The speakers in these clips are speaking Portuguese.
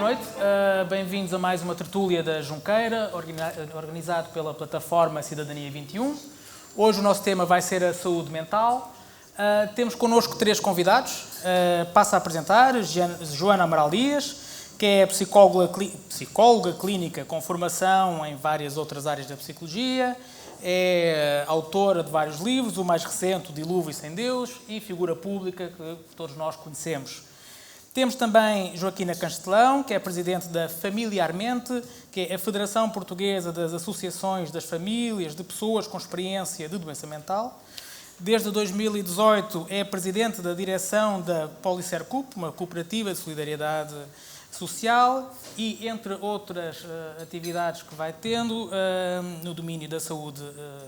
noite. Bem-vindos a mais uma tertúlia da Junqueira, organizado pela plataforma Cidadania 21. Hoje o nosso tema vai ser a saúde mental. Temos connosco 3 convidados. Passo a apresentar Joana Amaral Dias, que é psicóloga clínica com formação em várias outras áreas da psicologia, é autora de vários livros, o mais recente, O Dilúvio Sem Deus, e figura pública que todos nós conhecemos. Temos também Joaquina Castelão, que é presidente da Familiarmente, que é a Federação Portuguesa das Associações das Famílias de Pessoas com Experiência de Doença Mental. Desde 2018 é presidente da direção da Policercup, uma cooperativa de solidariedade social, e entre outras atividades que vai tendo no domínio da saúde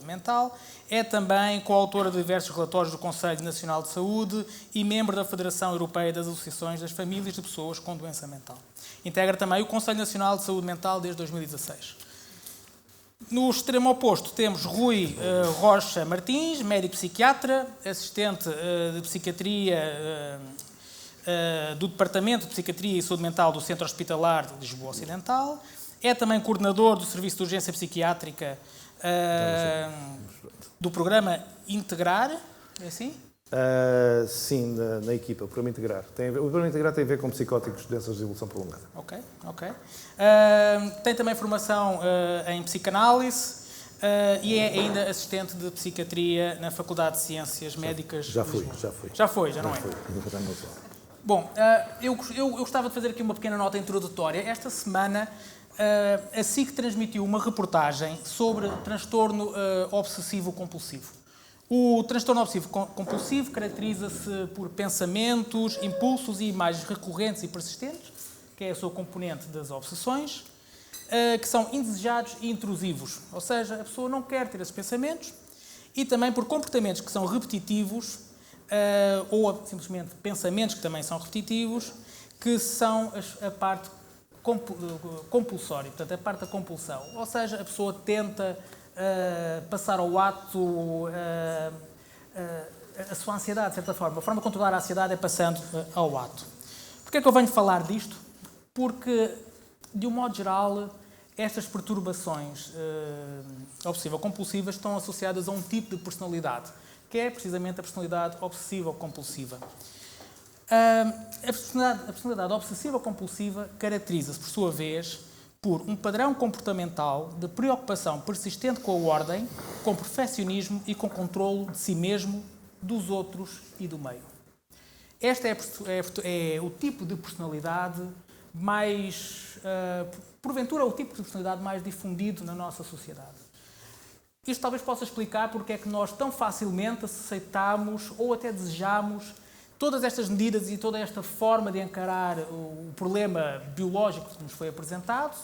mental, é também coautora de diversos relatórios do Conselho Nacional de Saúde e membro da Federação Europeia das Associações das Famílias de Pessoas com Doença Mental. Integra também o Conselho Nacional de Saúde Mental desde 2016. No extremo oposto temos Rui Rocha Martins, médico psiquiatra, assistente de psiquiatria do Departamento de Psiquiatria e Saúde Mental do Centro Hospitalar de Lisboa Ocidental. É também coordenador do Serviço de Urgência Psiquiátrica do programa Integrar, é assim? Sim, na equipa, o programa Integrar. O programa Integrar tem a ver com psicóticos de doenças de evolução prolongada. Ok. Tem também formação em psicanálise e é ainda assistente de psiquiatria na Faculdade de Ciências Médicas. Já fui. Já não é? Bom, eu gostava de fazer aqui uma pequena nota introdutória. Esta semana a SIC transmitiu uma reportagem sobre transtorno obsessivo-compulsivo. O transtorno obsessivo-compulsivo caracteriza-se por pensamentos, impulsos e imagens recorrentes e persistentes, que é a sua componente das obsessões, que são indesejados e intrusivos. Ou seja, a pessoa não quer ter esses pensamentos, e também por comportamentos que são repetitivos, ou simplesmente pensamentos que também são repetitivos, que são a parte compulsória, portanto, a parte da compulsão. Ou seja, a pessoa tenta passar ao ato a sua ansiedade, de certa forma. A forma de controlar a ansiedade é passando ao ato. Porquê é que eu venho falar disto? Porque, de um modo geral, estas perturbações obsessivo-compulsivas estão associadas a um tipo de personalidade, que é precisamente a personalidade obsessiva-compulsiva. A personalidade obsessiva-compulsiva caracteriza-se, por sua vez, por um padrão comportamental de preocupação persistente com a ordem, com perfeccionismo e com controlo de si mesmo, dos outros e do meio. Este é o tipo de personalidade mais, porventura, o tipo de personalidade mais difundido na nossa sociedade. Isto talvez possa explicar porque é que nós tão facilmente aceitamos ou até desejamos todas estas medidas e toda esta forma de encarar o problema biológico que nos foi apresentado,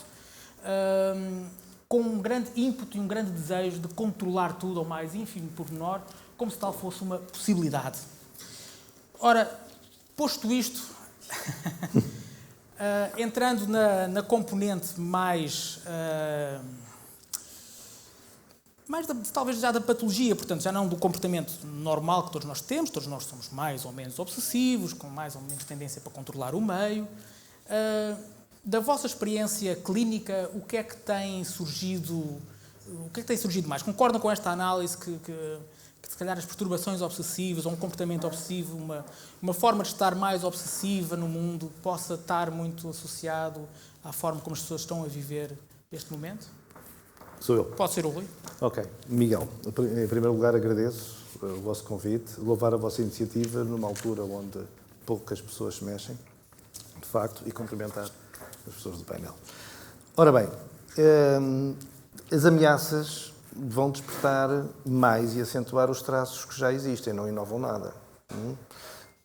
com um grande ímpeto e um grande desejo de controlar tudo ao mais ínfimo pormenor, como se tal fosse uma possibilidade. Ora, posto isto, entrando na componente mais talvez já da patologia, portanto, já não do comportamento normal que todos nós temos, todos nós somos mais ou menos obsessivos, com mais ou menos tendência para controlar o meio. Da vossa experiência clínica, o que é que tem surgido mais? Concordam com esta análise que se calhar as perturbações obsessivas ou um comportamento obsessivo, uma forma de estar mais obsessiva no mundo, possa estar muito associado à forma como as pessoas estão a viver este momento? Sou eu. Pode ser o Rui. Ok. Miguel, em primeiro lugar agradeço o vosso convite, louvar a vossa iniciativa numa altura onde poucas pessoas se mexem, de facto, e cumprimentar as pessoas do painel. Ora bem, as ameaças vão despertar mais e acentuar os traços que já existem, não inovam nada.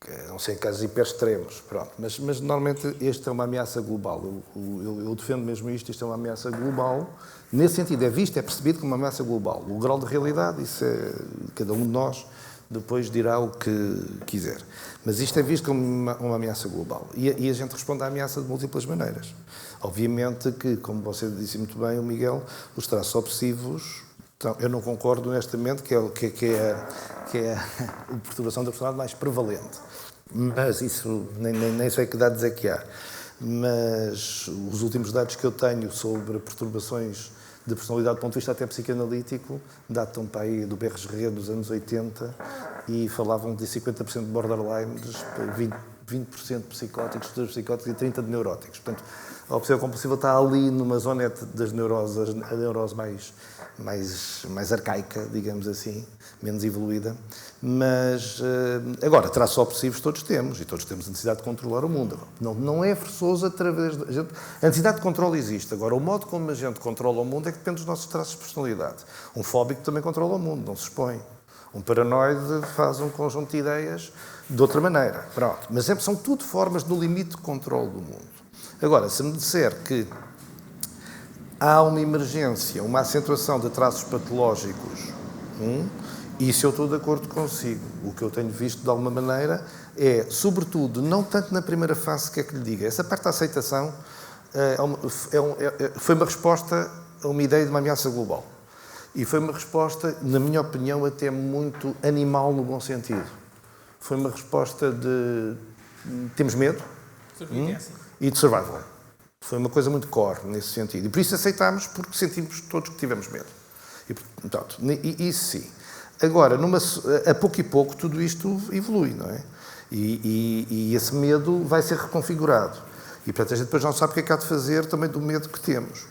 A não ser em casos hiper extremos, pronto. Mas normalmente esta é uma ameaça global. Eu defendo mesmo isto é uma ameaça global. Nesse sentido, é percebido como uma ameaça global. O grau de realidade, isso é cada um de nós depois dirá o que quiser. Mas isto é visto como uma ameaça global. E a gente responde à ameaça de múltiplas maneiras. Obviamente que, como você disse muito bem, o Miguel, os traços obsessivos, então, eu não concordo honestamente que é a perturbação da personalidade mais prevalente. Mas isso nem sei que dados é que há. mas os últimos dados que eu tenho sobre perturbações de personalidade do ponto de vista até psicanalítico datam para aí do BRG dos anos 80 e falavam de 50% de borderlines, 20% psicóticos, 2% psicóticos e 30% de neuróticos. Portanto, a obsessiva compulsiva está ali numa zona das neuroses, a neurose mais arcaica, digamos assim, menos evoluída. Mas, agora, traços obsessivos todos temos, e todos temos a necessidade de controlar o mundo. Não é forçoso através da gente. A necessidade de controle existe. Agora, o modo como a gente controla o mundo é que depende dos nossos traços de personalidade. Um fóbico também controla o mundo, não se expõe. Um paranoide faz um conjunto de ideias de outra maneira. Pronto. Mas são tudo formas no limite de controle do mundo. Agora, se me disser que há uma emergência, uma acentuação de traços patológicos, isso eu estou de acordo consigo. O que eu tenho visto, de alguma maneira, é, sobretudo, não tanto na primeira fase, que é que lhe diga. Essa parte da aceitação foi uma resposta a uma ideia de uma ameaça global. E foi uma resposta, na minha opinião, até muito animal no bom sentido. Foi uma resposta de temos medo e de survival. Foi uma coisa muito core nesse sentido. E por isso aceitámos, porque sentimos todos que tivemos medo. E, portanto, isso sim. Agora, a pouco e pouco, tudo isto evolui, não é? E esse medo vai ser reconfigurado. E, portanto, a gente depois não sabe o que é que há de fazer também do medo que temos.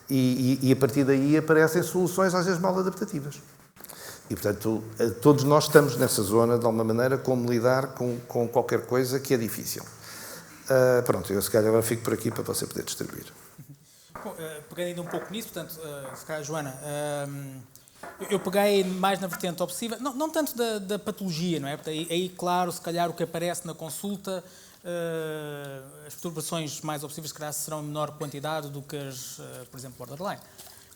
E a partir daí aparecem soluções, às vezes, mal adaptativas. E, portanto, todos nós estamos nessa zona, de alguma maneira, como lidar com qualquer coisa que é difícil. Pronto, eu se calhar agora fico por aqui para você poder distribuir. Bom, pegando ainda um pouco nisso, portanto, se calhar, Joana, eu peguei mais na vertente obsessiva, não tanto da patologia, não é? Porque aí, claro, se calhar o que aparece na consulta, as perturbações mais obsessivas, se calhar, serão em menor quantidade do que as, por exemplo, borderline.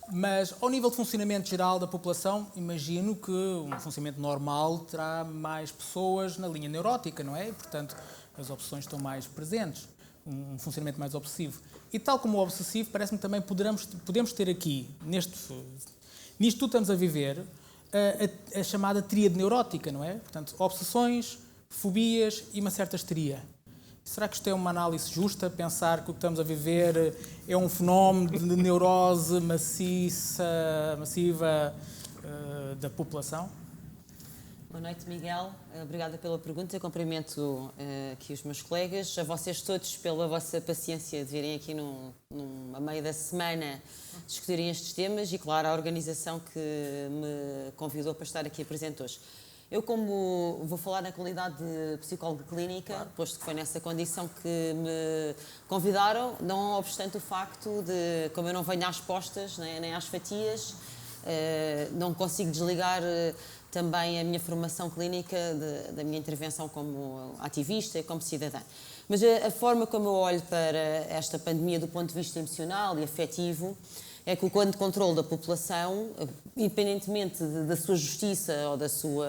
Mas, ao nível de funcionamento geral da população, imagino que um funcionamento normal terá mais pessoas na linha neurótica, não é? E, portanto, as obsessões estão mais presentes, um funcionamento mais obsessivo. E tal como o obsessivo, parece-me que também podemos ter aqui, nisto tudo estamos a viver, a chamada tríade neurótica, não é? Portanto, obsessões, fobias e uma certa histeria. Será que isto é uma análise justa, pensar que o que estamos a viver é um fenómeno de neurose massiva da população? Boa noite, Miguel. Obrigada pela pergunta. Eu cumprimento aqui os meus colegas, a vocês todos pela vossa paciência de virem aqui a meio da semana discutirem estes temas e, claro, a organização que me convidou para estar aqui presente hoje. Eu, como vou falar na qualidade de psicóloga clínica, posto que foi nessa condição que me convidaram, não obstante o facto de, como eu não venho às postas nem às fatias, não consigo desligar também a minha formação clínica da minha intervenção como ativista e como cidadã. Mas a forma como eu olho para esta pandemia do ponto de vista emocional e afetivo é que o controle da população, independentemente da sua justiça ou da sua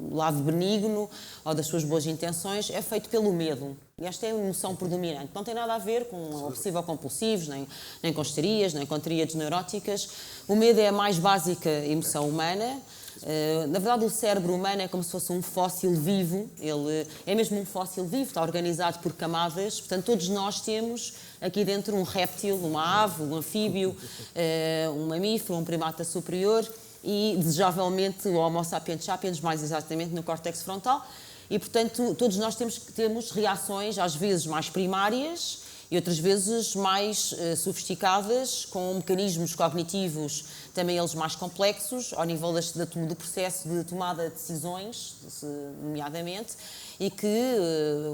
lado benigno ou das suas boas intenções, é feito pelo medo. E esta é a emoção predominante. Não tem nada a ver com obsessivo-compulsivos, nem com histerias, nem com tríades neuróticas. O medo é a mais básica emoção humana. Na verdade, o cérebro humano é como se fosse um fóssil vivo. Ele é mesmo um fóssil vivo, está organizado por camadas. Portanto, todos nós temos aqui dentro um réptil, uma ave, um anfíbio, um mamífero, um primata superior e, desejavelmente, o Homo sapiens sapiens, mais exatamente no córtex frontal. E, portanto, todos nós temos reações, às vezes mais primárias e outras vezes mais sofisticadas, com mecanismos cognitivos também eles mais complexos, ao nível do processo de tomada de decisões, nomeadamente, e que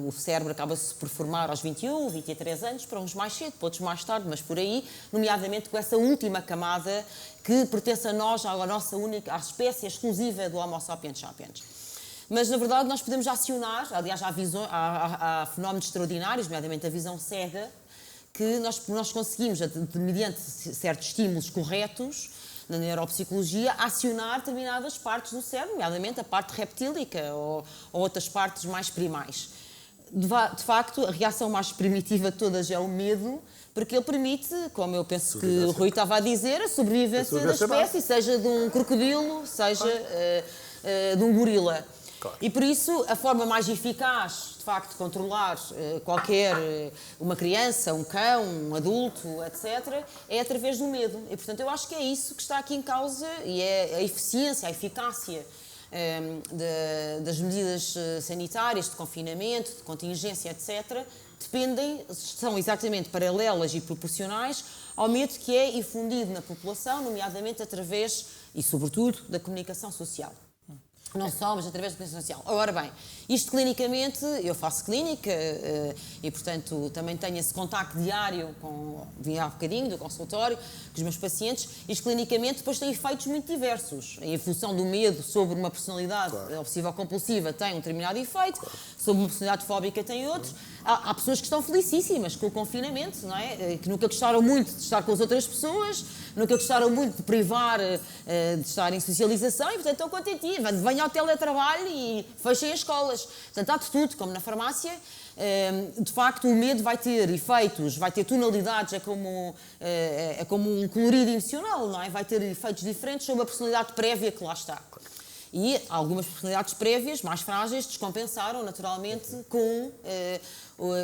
o cérebro acaba-se por formar aos 21, 23 anos, para uns mais cedo, para outros mais tarde, mas por aí, nomeadamente com essa última camada que pertence a nós, à espécie exclusiva do Homo sapiens sapiens. Mas, na verdade, nós podemos acionar, aliás, há fenómenos extraordinários, nomeadamente a visão cega, que nós conseguimos, mediante certos estímulos corretos, na neuropsicologia, acionar determinadas partes do cérebro, nomeadamente a parte reptílica ou outras partes mais primais. De facto, a reação mais primitiva de todas é o medo, porque ele permite, como eu penso que o Rui estava a dizer, a sobrevivência da espécie, seja de um crocodilo, seja de um gorila. Claro. E por isso a forma mais eficaz, de facto, de controlar uma criança, um cão, um adulto, etc., é através do medo. E portanto eu acho que é isso que está aqui em causa e é a eficiência, a eficácia das medidas sanitárias, de confinamento, de contingência, etc., são exatamente paralelas e proporcionais ao medo que é infundido na população, nomeadamente através e sobretudo da comunicação social. Não só, mas através da comunicação social. Agora bem, isto clinicamente, eu faço clínica e, portanto, também tenho esse contacto diário, vim há bocadinho do consultório, com os meus pacientes. Isto clinicamente depois tem efeitos muito diversos. Em função do medo sobre uma personalidade obsessiva-compulsiva tem um determinado efeito, sobre uma personalidade fóbica tem outros. Há pessoas que estão felicíssimas com o confinamento, não é? Que nunca gostaram muito de estar com as outras pessoas, nunca gostaram muito de privar de estar em socialização e, portanto, estão contentinhos. Venham ao teletrabalho e fechem as escolas. Portanto, há de tudo, como na farmácia. De facto, o medo vai ter efeitos, vai ter tonalidades, é como um colorido emocional, não é? Vai ter efeitos diferentes sobre a personalidade prévia que lá está. E algumas personalidades prévias, mais frágeis, descompensaram naturalmente com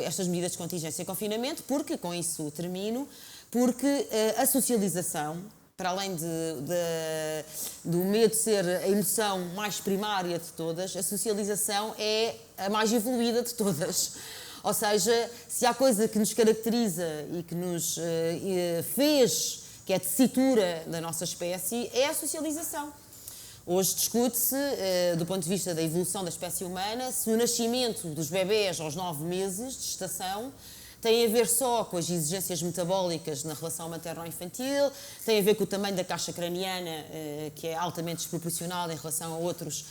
estas medidas de contingência e confinamento, porque, com isso termino, porque a socialização, para além do medo ser a emoção mais primária de todas, a socialização é a mais evoluída de todas. Ou seja, se há coisa que nos caracteriza e que nos fez, que é a tessitura da nossa espécie, é a socialização. Hoje discute-se, do ponto de vista da evolução da espécie humana, se o nascimento dos bebés aos 9 meses de gestação tem a ver só com as exigências metabólicas na relação materno-infantil, tem a ver com o tamanho da caixa craniana, que é altamente desproporcional em relação a outros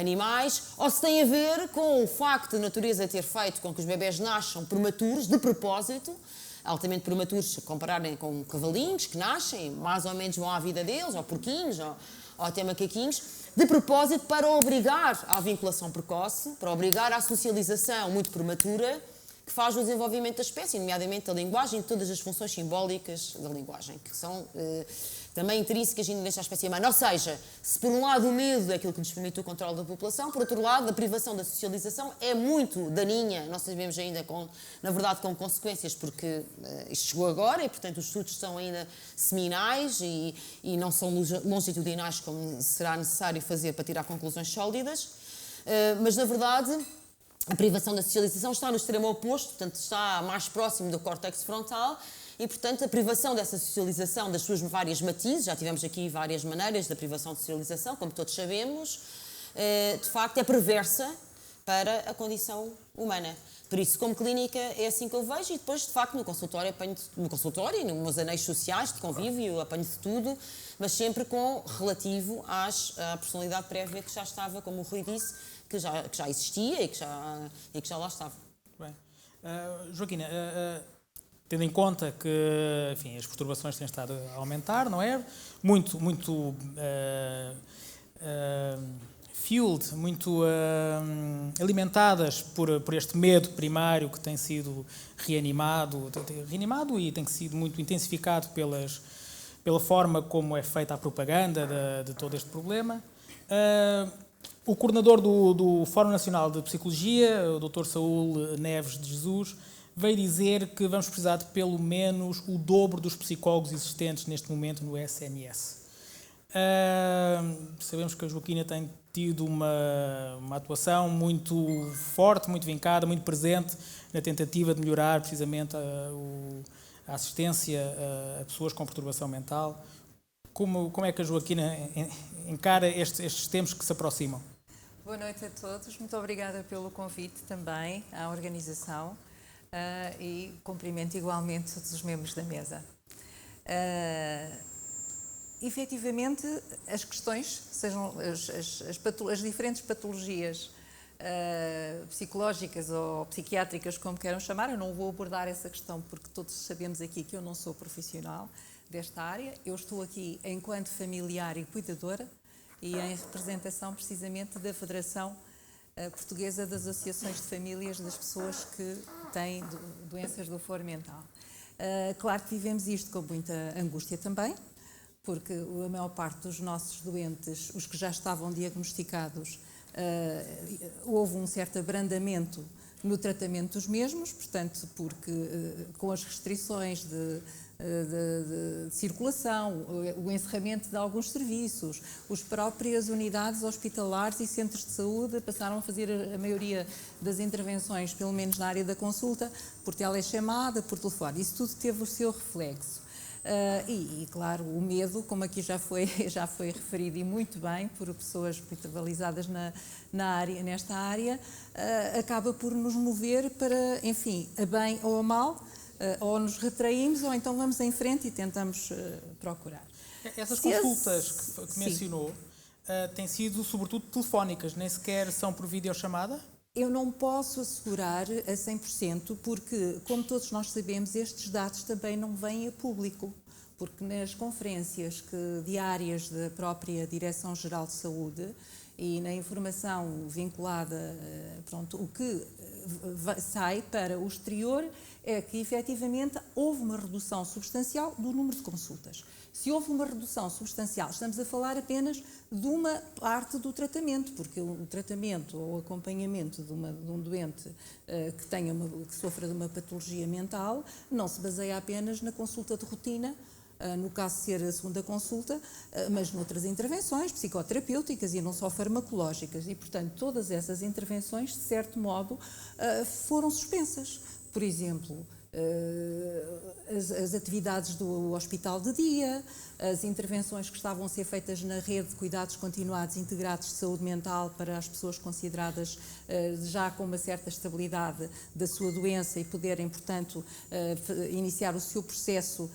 animais, ou se tem a ver com o facto de a natureza ter feito com que os bebés nasçam prematuros, de propósito, altamente prematuros, se compararem com cavalinhos que nascem, mais ou menos vão à vida deles, ou porquinhos, ou até macaquinhos, de propósito para obrigar à vinculação precoce, para obrigar à socialização muito prematura, que faz o desenvolvimento da espécie, nomeadamente da linguagem e todas as funções simbólicas da linguagem, que são também intrínsecas nesta espécie humana. Ou seja, se por um lado o medo é aquilo que nos permite o controle da população, por outro lado a privação da socialização é muito daninha, não sabemos ainda, na verdade, com consequências, porque isto chegou agora e, portanto, os estudos são ainda seminais e não são longitudinais como será necessário fazer para tirar conclusões sólidas, mas, na verdade, a privação da socialização está no extremo oposto, portanto, está mais próximo do córtex frontal e, portanto, a privação dessa socialização, das suas várias matizes, já tivemos aqui várias maneiras da privação de socialização, como todos sabemos, de facto é perversa para a condição humana. Por isso, como clínica, é assim que eu vejo e depois, de facto, no consultório e nos meus anéis sociais de convívio, apanho de tudo, mas sempre relativo à personalidade prévia que já estava, como o Rui disse, que já existia e que já lá estava. Bem. Joaquina, tendo em conta que, enfim, as perturbações têm estado a aumentar, não é? Muito fueled, muito alimentadas por este medo primário que tem sido reanimado e tem sido muito intensificado pela forma como é feita a propaganda de todo este problema. O coordenador do Fórum Nacional de Psicologia, o Dr. Saúl Neves de Jesus, veio dizer que vamos precisar de pelo menos o dobro dos psicólogos existentes neste momento no SNS. Sabemos que a Joaquina tem tido uma atuação muito forte, muito vincada, muito presente na tentativa de melhorar precisamente a assistência a pessoas com perturbação mental. Como é que a Joaquina encara estes tempos que se aproximam? Boa noite a todos. Muito obrigada pelo convite também à organização e cumprimento igualmente todos os membros da mesa. Efetivamente, as questões, sejam as diferentes patologias psicológicas ou psiquiátricas, como queiram chamar, eu não vou abordar essa questão porque todos sabemos aqui que eu não sou profissional desta área. Eu estou aqui enquanto familiar e cuidadora e em representação precisamente da Federação Portuguesa das Associações de Famílias das pessoas que têm doenças do foro mental. Claro que vivemos isto com muita angústia também, porque a maior parte dos nossos doentes, os que já estavam diagnosticados, houve um certo abrandamento no tratamento dos mesmos, portanto, porque com as restrições de circulação, o encerramento de alguns serviços, as próprias unidades hospitalares e centros de saúde passaram a fazer a maioria das intervenções, pelo menos na área da consulta, por telechamada, por telefone. Isso tudo teve o seu reflexo. Claro, o medo, como aqui já foi referido e muito bem por pessoas muito balizadas nesta área, acaba por nos mover para, enfim, a bem ou a mal, ou nos retraímos ou então vamos em frente e tentamos procurar. Essas consultas que mencionou têm sido sobretudo telefónicas, nem sequer são por videochamada? Eu não posso assegurar a 100% porque, como todos nós sabemos, estes dados também não vêm a público, porque nas conferências diárias da própria Direção-Geral de Saúde e na informação vinculada, o que sai para o exterior é que, efetivamente, houve uma redução substancial do número de consultas. Se houve uma redução substancial, estamos a falar apenas de uma parte do tratamento, porque o tratamento ou o acompanhamento de um doente que sofra de uma patologia mental não se baseia apenas na consulta de rotina, no caso de ser a segunda consulta, mas noutras intervenções psicoterapêuticas e não só farmacológicas. E, portanto, todas essas intervenções, de certo modo, foram suspensas. Por exemplo, as atividades do hospital de dia, as intervenções que estavam a ser feitas na rede de cuidados continuados integrados de saúde mental para as pessoas consideradas já com uma certa estabilidade da sua doença e poderem, portanto, iniciar o seu processo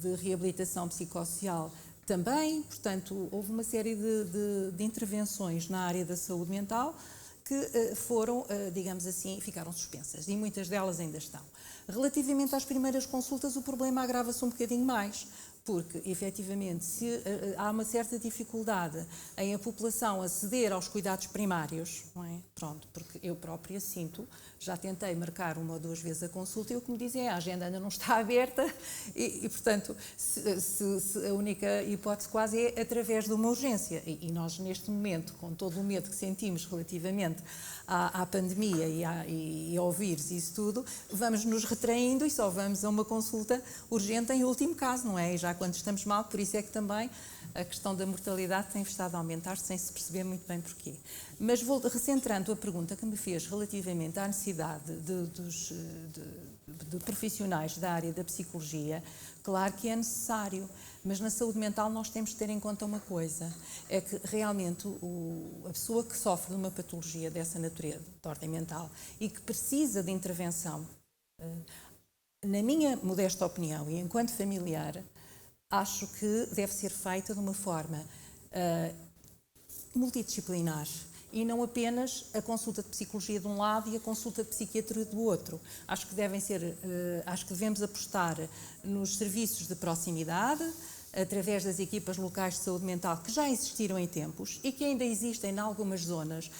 de reabilitação psicossocial também. Portanto, houve uma série de intervenções na área da saúde mental que foram, digamos assim, ficaram suspensas e muitas delas ainda estão. Relativamente às primeiras consultas, o problema agrava-se um bocadinho mais, porque, efetivamente, se há uma certa dificuldade em a população aceder aos cuidados primários, não é? Pronto, porque eu própria sinto, já tentei marcar 1 ou 2 vezes a consulta e o que me dizem é a agenda ainda não está aberta e portanto, a única hipótese quase é através de uma urgência. E nós, neste momento, com todo o medo que sentimos relativamente à pandemia e ao vírus e isso tudo, vamos nos retraindo e só vamos a uma consulta urgente em último caso, não é? E já quando estamos mal, por isso é que também a questão da mortalidade tem estado a aumentar sem se perceber muito bem porquê. Mas recentrando a pergunta que me fez relativamente à necessidade de profissionais da área da psicologia, claro que é necessário, mas na saúde mental nós temos de ter em conta uma coisa, é que realmente a pessoa que sofre de uma patologia dessa natureza, de ordem mental, e que precisa de intervenção, na minha modesta opinião e enquanto familiar, acho que deve ser feita de uma forma multidisciplinar e não apenas a consulta de psicologia de um lado e a consulta de psiquiatria do outro. Acho que devemos apostar nos serviços de proximidade, através das equipas locais de saúde mental que já existiram em tempos e que ainda existem em algumas zonas,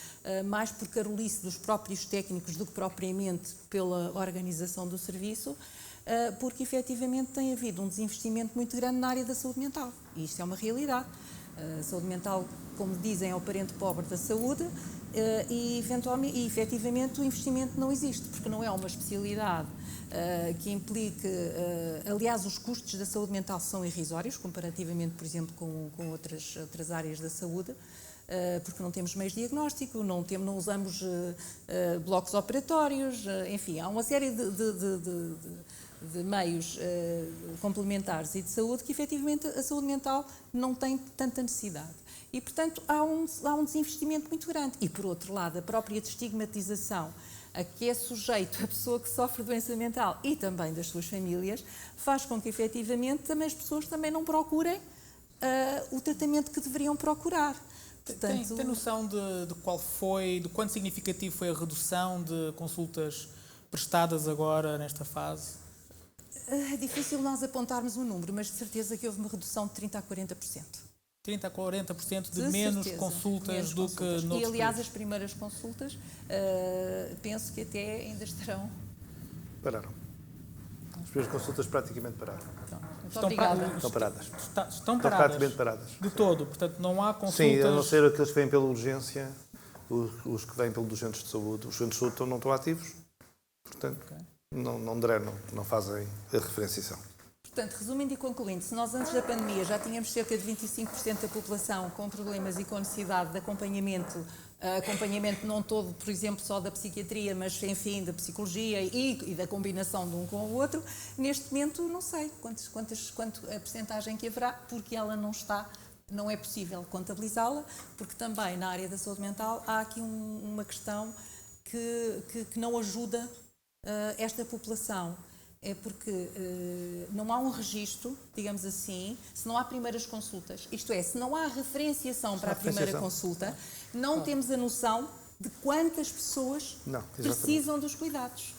mais por carolice dos próprios técnicos do que propriamente pela organização do serviço, porque efetivamente tem havido um desinvestimento muito grande na área da saúde mental. E isto é uma realidade. A saúde mental, como dizem, é o parente pobre da saúde e efetivamente o investimento não existe, porque não é uma especialidade que implique... aliás, os custos da saúde mental são irrisórios, comparativamente, por exemplo, com outras áreas da saúde, porque não temos meios de diagnóstico, não usamos blocos operatórios, enfim, há uma série de meios complementares e de saúde que, efetivamente, a saúde mental não tem tanta necessidade. E, portanto, há um desinvestimento muito grande. E, por outro lado, a própria estigmatização a que é sujeito a pessoa que sofre doença mental e também das suas famílias, faz com que, efetivamente, também as pessoas também não procurem o tratamento que deveriam procurar. Portanto, tem noção de quanto significativo foi a redução de consultas prestadas agora, nesta fase? É difícil nós apontarmos um número, mas de certeza que houve uma redução de 30% a 40%. 30% a 40% de menos consultas do que noutros. E, aliás, as primeiras consultas, penso que até ainda estarão... Pararam. As primeiras consultas praticamente pararam. Muito obrigada. Estão paradas. Estão paradas. Praticamente paradas. De todo. Portanto, não há consultas... Sim, a não ser aqueles que vêm pela urgência, os que vêm pelos centros de saúde. Os centros de saúde não estão ativos, portanto, não drenam, não fazem a referenciação. Portanto, resumindo e concluindo, se nós antes da pandemia já tínhamos cerca de 25% da população com problemas e com necessidade de acompanhamento não todo, por exemplo, só da psiquiatria, mas, enfim, da psicologia e da combinação de um com o outro, neste momento não sei quanto a percentagem que haverá, porque ela não é possível contabilizá-la, porque também na área da saúde mental há aqui uma questão que não ajuda esta população. É porque não há um registro, digamos assim, se não há primeiras consultas, isto é, se não há referenciação para a primeira consulta, não temos a noção de quantas pessoas precisam dos cuidados.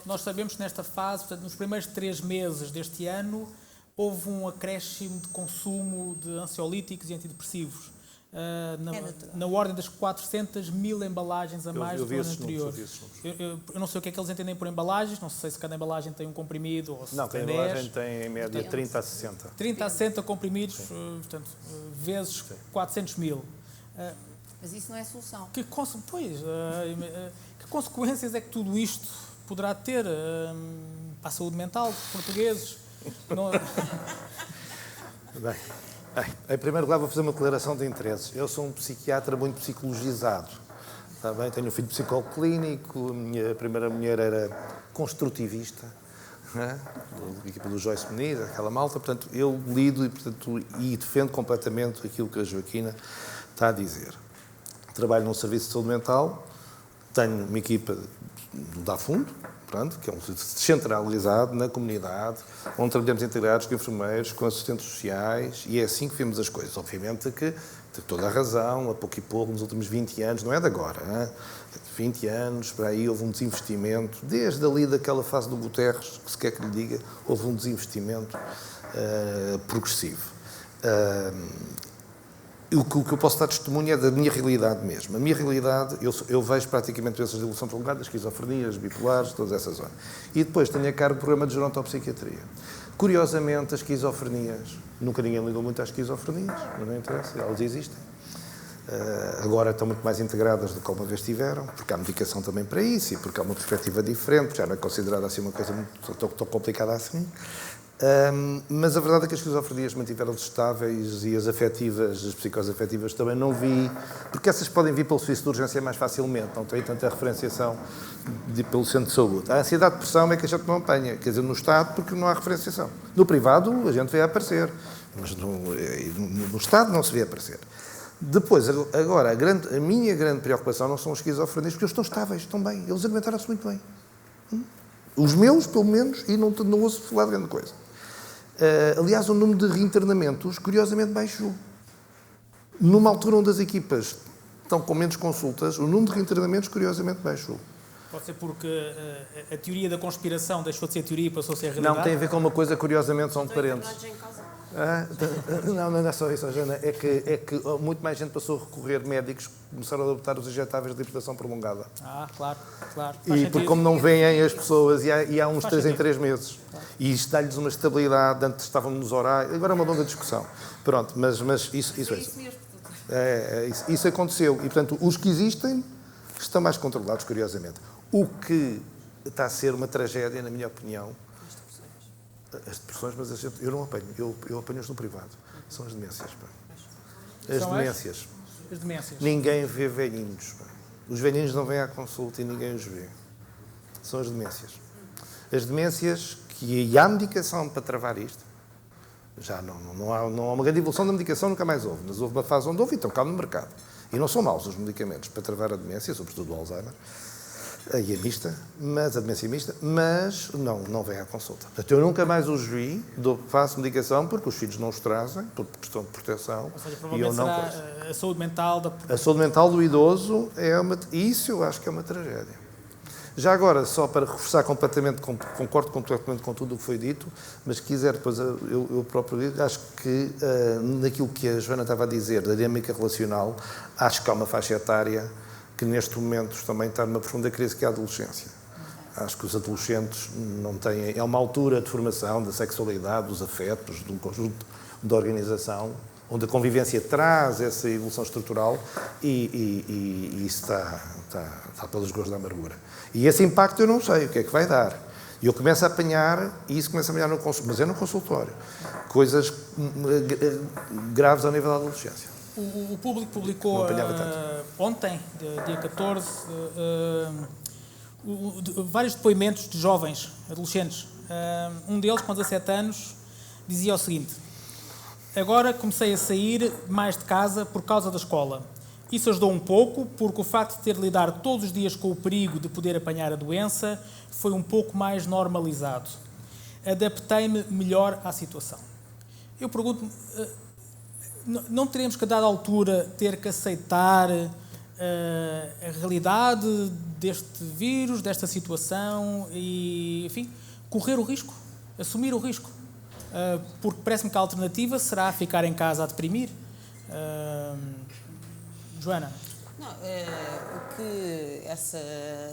Nós sabemos que nesta fase, portanto, nos primeiros 3 meses deste ano, houve um acréscimo de consumo de ansiolíticos e antidepressivos. Na ordem das 400.000 embalagens a mais do que o ano anterior. Eu não sei o que é que eles entendem por embalagens, não sei se cada embalagem tem um comprimido ou se não, tem 10. Não, embalagem tem em média 30 a 60. 30 a 60 comprimidos, portanto, vezes 400.000. Mas isso não é solução. Que consequências é que tudo isto poderá ter para a saúde mental dos portugueses? Bem, em primeiro lugar, vou fazer uma declaração de interesses. Eu sou um psiquiatra muito psicologizado. Está bem? Tenho um filho psicólogo clínico, a minha primeira mulher era construtivista, da equipa do Joyce Muniz, aquela malta. Portanto, eu lido e defendo completamente aquilo que a Joaquina está a dizer. Trabalho num serviço de saúde mental, tenho uma equipa do DAFUND, que é um serviço descentralizado na comunidade, onde trabalhamos integrados com enfermeiros, com assistentes sociais, e é assim que vemos as coisas. Obviamente que tem toda a razão, a pouco e pouco, nos últimos 20 anos, não é de agora, não é? 20 anos, para aí houve um desinvestimento, desde ali daquela fase do Guterres, que se quer que lhe diga, houve um desinvestimento progressivo. O que eu posso dar testemunho é da minha realidade mesmo. A minha realidade, eu vejo praticamente doenças de evolução prolongada, esquizofrenias, bipolares, todas essas zonas. E depois tenho a cargo o programa de gerontopsiquiatria. Curiosamente, as esquizofrenias, nunca ninguém ligou muito às esquizofrenias, mas não interessa, elas existem. Agora estão muito mais integradas do que alguma vez tiveram, porque há medicação também para isso e porque há uma perspectiva diferente, porque já não é considerada assim uma coisa tão complicada assim. Mas a verdade é que as esquizofrenias mantiveram-se estáveis e as afetivas, as psicoses afetivas também não vi, porque essas podem vir pelo serviço de urgência mais facilmente, não tem tanta referenciação pelo centro de saúde. A ansiedade de depressão é que a gente não apanha, quer dizer, no Estado, porque não há referenciação. No privado, a gente vê aparecer, mas no Estado não se vê aparecer. Depois, agora, a minha grande preocupação não são as esquizofrenias, porque eles estão estáveis, estão bem, eles aguentaram-se muito bem. Os meus, pelo menos, e não ouço falar de grande coisa. Aliás, o número de reinternamentos, curiosamente, baixou. Numa altura onde as equipas estão com menos consultas, o número de reinternamentos, curiosamente, baixou. Pode ser porque a teoria da conspiração deixou de ser teoria e passou a ser realidade? Não, tem a ver com uma coisa, curiosamente, são diferentes. Não é só isso, Jana. É que muito mais gente passou a recorrer, médicos começaram a adoptar os injetáveis de hipertensão prolongada. Claro. E porque como não veem as pessoas, e há uns 3 em 3 meses. Claro. E isto dá-lhes uma estabilidade, antes estávamos nos horários, agora é uma longa discussão. Pronto, mas isso é. Isso aconteceu. E, portanto, os que existem estão mais controlados, curiosamente. O que está a ser uma tragédia, na minha opinião, as depressões, mas eu não apanho, eu apanho-as no privado. São as demências. As demências. Ninguém vê velhinhos. Os velhinhos não vêm à consulta e ninguém os vê. São as demências. As demências, que há medicação para travar isto. Já não há uma grande evolução da medicação, nunca mais houve. Mas houve uma fase onde houve e estão cá no mercado. E não são maus os medicamentos para travar a demência, sobretudo o Alzheimer. E a mista, a demência mista, mas não vem à consulta. Portanto, eu nunca mais os vi, faço medicação porque os filhos não os trazem, por questão de proteção. Ou seja, provavelmente será a saúde mental A saúde mental do idoso isso eu acho que é uma tragédia. Já agora, só para reforçar completamente, concordo completamente com tudo o que foi dito, mas se quiser, depois eu próprio digo, acho que naquilo que a Joana estava a dizer, da dinâmica relacional, acho que há uma faixa etária que neste momento também está numa profunda crise, que é a adolescência. Acho que os adolescentes não têm... É uma altura de formação da sexualidade, dos afetos, de um conjunto de organização onde a convivência traz essa evolução estrutural e isso está pelos gostos da amargura. E esse impacto eu não sei o que é que vai dar. E eu começo a apanhar, e isso começa a apanhar no consultório, mas é no consultório, coisas graves ao nível da adolescência. O Público publicou ontem, dia 14, vários depoimentos de jovens, adolescentes. Um deles, com 17 anos, dizia o seguinte: agora comecei a sair mais de casa por causa da escola. Isso ajudou um pouco, porque o facto de ter de lidar todos os dias com o perigo de poder apanhar a doença foi um pouco mais normalizado. Adaptei-me melhor à situação. Eu pergunto-me, não teremos que, a dada altura, ter que aceitar a realidade deste vírus, desta situação e, enfim, correr o risco, assumir o risco? Porque parece-me que a alternativa será ficar em casa a deprimir. Joana? Não, o que essa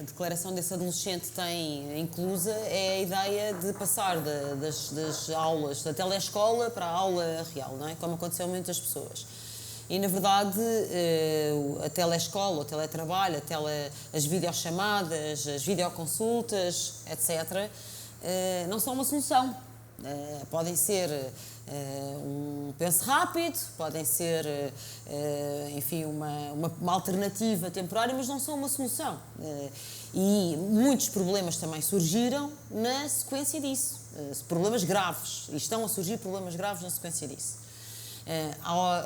declaração desse adolescente tem inclusa é a ideia de passar das aulas da telescola para a aula real, não é? Como aconteceu a muitas pessoas. E, na verdade, a telescola, o teletrabalho, as videochamadas, as videoconsultas, etc., não são uma solução. Podem ser um penso rápido, podem ser, enfim, uma alternativa temporária, mas não são uma solução. E muitos problemas também surgiram na sequência disso. Problemas graves. E estão a surgir problemas graves na sequência disso.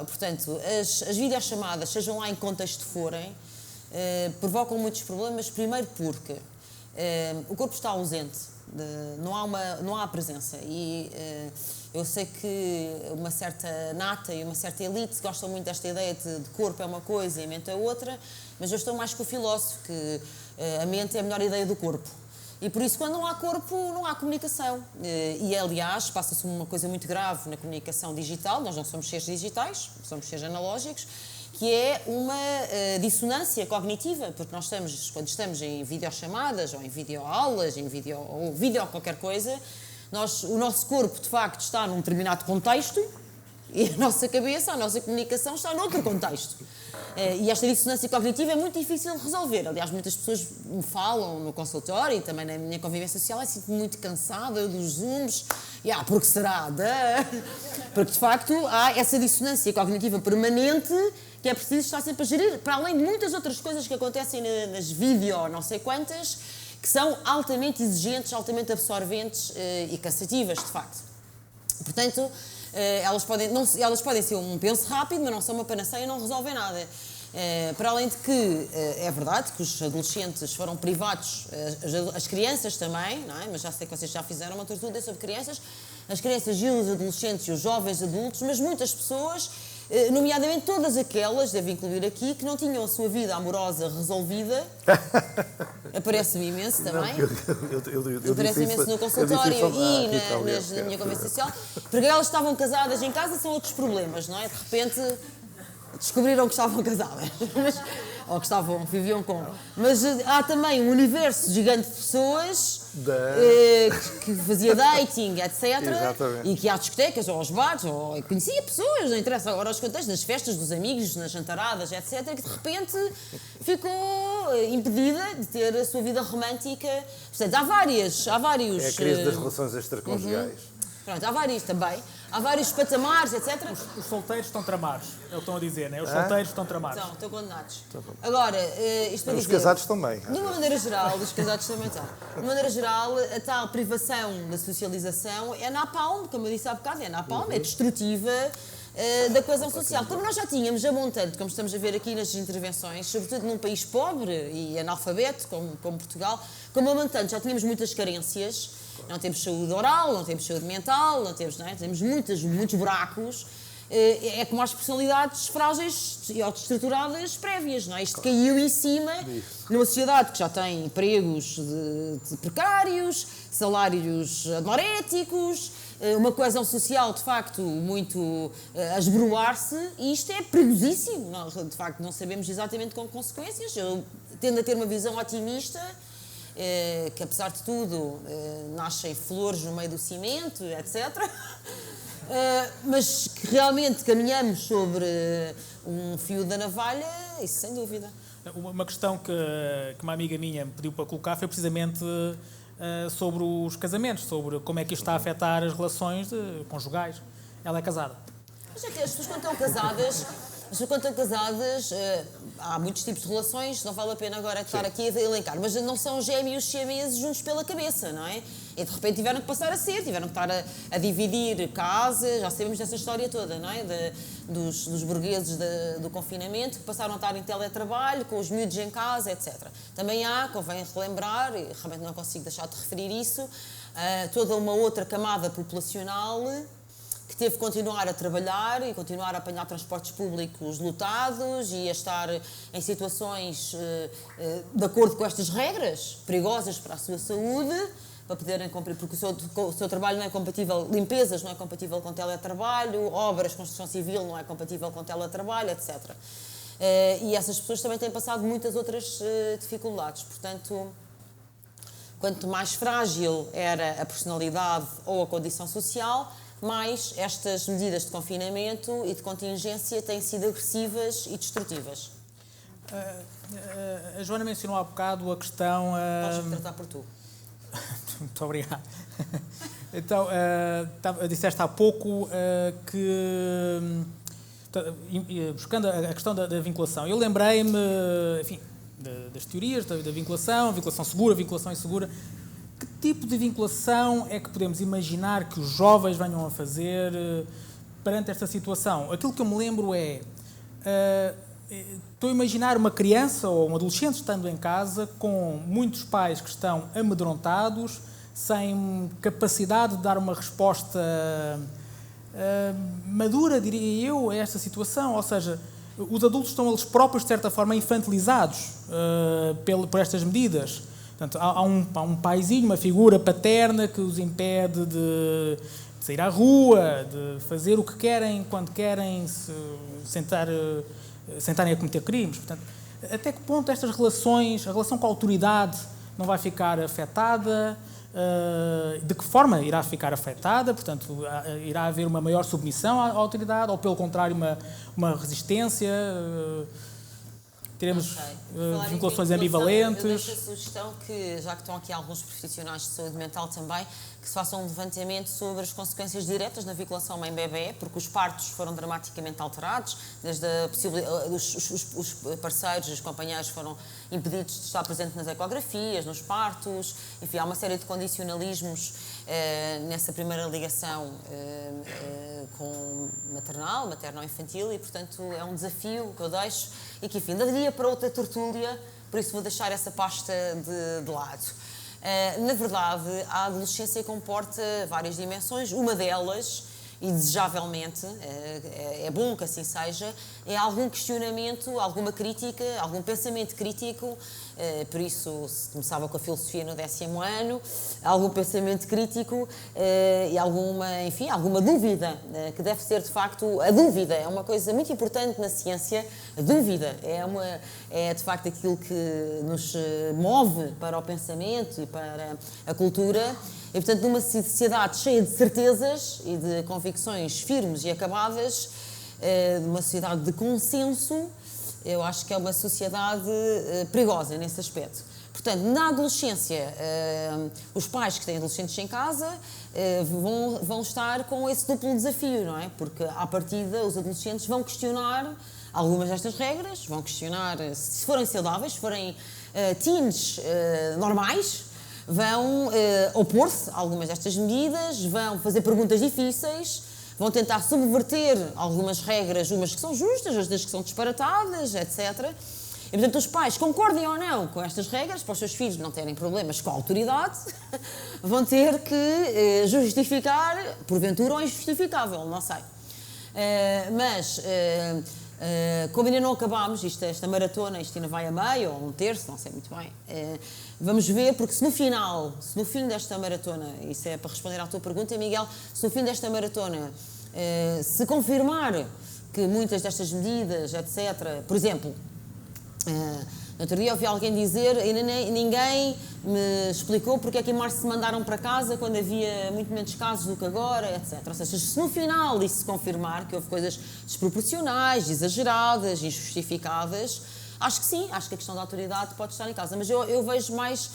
Portanto, as videochamadas, sejam lá em que contexto forem, provocam muitos problemas. Primeiro porque o corpo está ausente. Não há presença e eu sei que uma certa nata e uma certa elite gostam muito desta ideia de corpo é uma coisa e a mente é outra, mas eu estou mais com o filósofo que a mente é a melhor ideia do corpo e por isso quando não há corpo não há comunicação e aliás passa-se uma coisa muito grave na comunicação digital. Nós não somos seres digitais, somos seres analógicos, que é uma dissonância cognitiva, porque nós quando estamos em videochamadas, ou em videoaulas, ou vídeo qualquer coisa, o nosso corpo, de facto, está num determinado contexto e a nossa cabeça, a nossa comunicação está noutro contexto. E esta dissonância cognitiva é muito difícil de resolver. Aliás, muitas pessoas me falam no consultório e também na minha convivência social, sinto-me muito cansada dos zooms. Porque será? Porque, de facto, há essa dissonância cognitiva permanente que é preciso estar sempre a gerir, para além de muitas outras coisas que acontecem nas vídeo, não sei quantas, que são altamente exigentes, altamente absorventes e cansativas, de facto. Portanto, elas podem ser um penso rápido, mas não são uma panaceia e não resolvem nada. Para além de que é verdade que os adolescentes foram privados, as crianças também, não é? Mas já sei que vocês já fizeram uma tertúlia sobre crianças, as crianças e os adolescentes e os jovens adultos, mas muitas pessoas, nomeadamente todas aquelas, devo incluir aqui, que não tinham a sua vida amorosa resolvida. Aparece-me imenso também. Aparece-me imenso no consultório e na minha conversa social. Porque elas estavam casadas em casa, são outros problemas, não é? De repente descobriram que estavam casadas. Ou que viviam com. Mas há também um universo gigante de pessoas que fazia dating, etc. Exatamente. E que ia às discotecas ou aos bares, ou conhecia pessoas, não interessa agora os contextos, nas festas dos amigos, nas jantaradas, etc. Que de repente ficou impedida de ter a sua vida romântica. Portanto, há vários. É a crise das relações extraconjugais. Pronto, há vários também. Há vários patamares, etc. Os solteiros estão tramados, é o que estão a dizer, não é? Os solteiros estão tramados. Estão condenados. Agora, isto para Os dizer, casados também. de uma maneira geral, os casados também estão. De uma maneira geral, a tal privação da socialização é napalm, como eu disse há bocado, é napalm, é destrutiva da coesão social. Como nós já tínhamos abundante, como estamos a ver aqui nas intervenções, sobretudo num país pobre e analfabeto, como Portugal, como abundante, já tínhamos muitas carências. Não temos saúde oral, não temos saúde mental, não é? Temos muitos buracos. É como as personalidades frágeis e autoestruturadas prévias, não é? Isto caiu em cima numa sociedade que já tem empregos de precários, salários anoréticos, uma coesão social, de facto, muito a esboroar-se, e isto é perigosíssimo. De facto, não sabemos exatamente com consequências. Eu tendo a ter uma visão otimista, que apesar de tudo nascem flores no meio do cimento, etc. Mas que realmente caminhamos sobre um fio da navalha, isso sem dúvida. Uma questão que uma amiga minha me pediu para colocar foi precisamente sobre os casamentos, sobre como é que isto está a afetar as relações conjugais. Ela é casada. Mas é que as pessoas quando estão casadas, há muitos tipos de relações, não vale a pena agora estar aqui a elencar, mas não são gêmeos siameses juntos pela cabeça, não é? E de repente tiveram que passar a ser, tiveram que estar a dividir casa, já sabemos dessa história toda, não é? Dos burgueses do confinamento, que passaram a estar em teletrabalho, com os miúdos em casa, etc. Também convém relembrar, e realmente não consigo deixar de referir isso, toda uma outra camada populacional que teve que continuar a trabalhar e continuar a apanhar transportes públicos lotados e a estar em situações de acordo com estas regras, perigosas para a sua saúde, para poderem cumprir, porque o seu trabalho não é compatível, limpezas não é compatível com teletrabalho, obras, construção civil não é compatível com teletrabalho, etc. E essas pessoas também têm passado muitas outras dificuldades. Portanto, quanto mais frágil era a personalidade ou a condição social, mais estas medidas de confinamento e de contingência têm sido agressivas e destrutivas. A Joana mencionou há bocado a questão... Podes-me tratar por tu. Muito obrigado. Então, disseste há pouco buscando a questão da vinculação, eu lembrei-me, enfim, das teorias da vinculação segura, vinculação insegura. Que tipo de vinculação é que podemos imaginar que os jovens venham a fazer perante esta situação? Aquilo que eu me lembro estou a imaginar uma criança ou um adolescente estando em casa com muitos pais que estão amedrontados, sem capacidade de dar uma resposta madura, diria eu, a esta situação. Ou seja, os adultos estão eles próprios, de certa forma, infantilizados por estas medidas. Portanto, há um paizinho, uma figura paterna que os impede de sair à rua, de fazer o que querem, quando querem, sentarem a cometer crimes. Portanto, até que ponto estas relações, a relação com a autoridade não vai ficar afetada? De que forma irá ficar afetada? Portanto, irá haver uma maior submissão à autoridade ou, pelo contrário, uma resistência? Teremos vinculações ambivalentes. Eu deixo a sugestão que, já que estão aqui alguns profissionais de saúde mental também, que se façam um levantamento sobre as consequências diretas na vinculação mãe-bebé, porque os partos foram dramaticamente alterados, desde a possibilidade, os parceiros, os companheiros foram impedidos de estar presentes nas ecografias, nos partos, enfim, há uma série de condicionalismos nessa primeira ligação com materno-infantil e, portanto, é um desafio que eu deixo e que, enfim, daria para outra tertúlia, por isso vou deixar essa pasta de lado. Na verdade, a adolescência comporta várias dimensões, uma delas, e desejavelmente, é bom que assim seja, é algum questionamento, alguma crítica, algum pensamento crítico, por isso se começava com a filosofia no 10º ano, algum pensamento crítico e alguma dúvida, que deve ser de facto, a dúvida é uma coisa muito importante na ciência, a dúvida é de facto aquilo que nos move para o pensamento e para a cultura. E, portanto, numa sociedade cheia de certezas e de convicções firmes e acabadas, numa sociedade de consenso, eu acho que é uma sociedade perigosa nesse aspecto. Portanto, na adolescência, os pais que têm adolescentes em casa vão estar com esse duplo desafio, não é? Porque, à partida, os adolescentes vão questionar algumas destas regras, vão questionar se forem saudáveis, se forem teens normais, vão opor-se a algumas destas medidas, vão fazer perguntas difíceis, vão tentar subverter algumas regras, umas que são justas, outras que são disparatadas, etc. E, portanto, os pais, concordem ou não com estas regras, para os seus filhos não terem problemas com a autoridade, vão ter que justificar, porventura, ou injustificável, não sei. Como ainda não acabámos esta maratona, isto ainda vai a meio, ou um terço, não sei muito bem, vamos ver, porque se no fim desta maratona, isso é para responder à tua pergunta, Miguel, se no fim desta maratona se confirmar que muitas destas medidas, etc., por exemplo, No outro dia ouvi alguém dizer, ainda ninguém me explicou porque é que em março se mandaram para casa quando havia muito menos casos do que agora, etc. Ou seja, se no final isso se confirmar que houve coisas desproporcionais, exageradas, injustificadas, acho que sim, acho que a questão da autoridade pode estar em causa. Mas eu vejo mais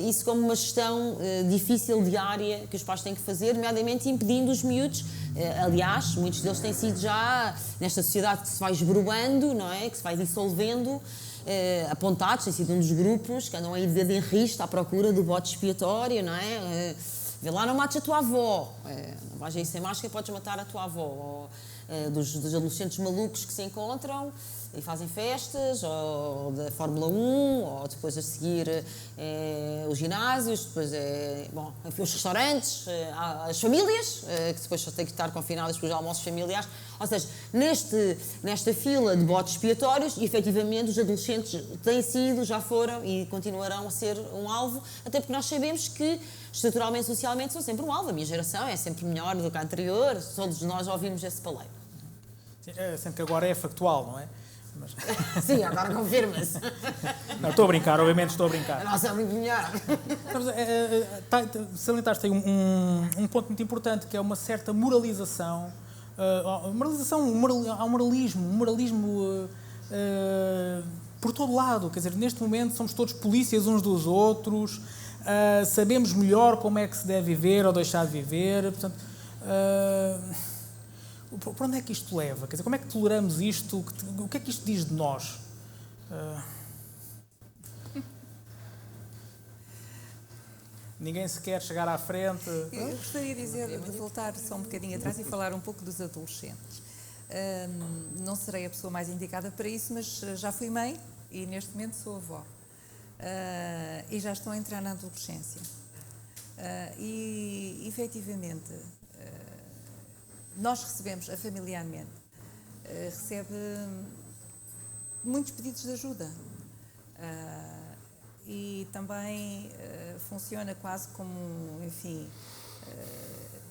isso como uma gestão difícil, diária, que os pais têm que fazer, nomeadamente impedindo os miúdos. Aliás, muitos deles têm sido já, nesta sociedade que se vai esboroando, não é? Que se vai dissolvendo, apontados, têm sido um dos grupos que andam aí de dedo em riste à procura do bode expiatório, não é? Vê lá, não mates a tua avó, não vais aí sem máscara, podes matar a tua avó. Ou, dos adolescentes malucos que se encontram e fazem festas, ou da Fórmula 1, ou depois a seguir os ginásios, depois bom, enfim, os restaurantes, as famílias, que depois só têm que estar confinadas para os almoços familiares. Ou seja, nesta fila de botes expiatórios, efetivamente, os adolescentes têm sido, já foram e continuarão a ser um alvo, até porque nós sabemos que, estruturalmente, socialmente, são sempre um alvo. A minha geração é sempre melhor do que a anterior, todos nós ouvimos esse paleio. Sendo que agora é factual, não é? Mas... Sim, agora confirma-se. Não, estou a brincar, obviamente estou a brincar. A nossa é muito melhor. Salientaste aí um ponto muito importante, que é uma certa moralização. Há um moralismo por todo lado. Quer dizer, neste momento somos todos polícias uns dos outros, sabemos melhor como é que se deve viver ou deixar de viver. Portanto, para onde é que isto leva? Quer dizer, como é que toleramos isto? O que é que isto diz de nós? Ninguém se quer chegar à frente. Eu gostaria de voltar só um bocadinho atrás e falar um pouco dos adolescentes. Não serei a pessoa mais indicada para isso, mas já fui mãe e neste momento sou avó. E já estou a entrar na adolescência. E, efetivamente, nós recebemos, a familiarmente, recebe muitos pedidos de ajuda. E também funciona quase como, enfim,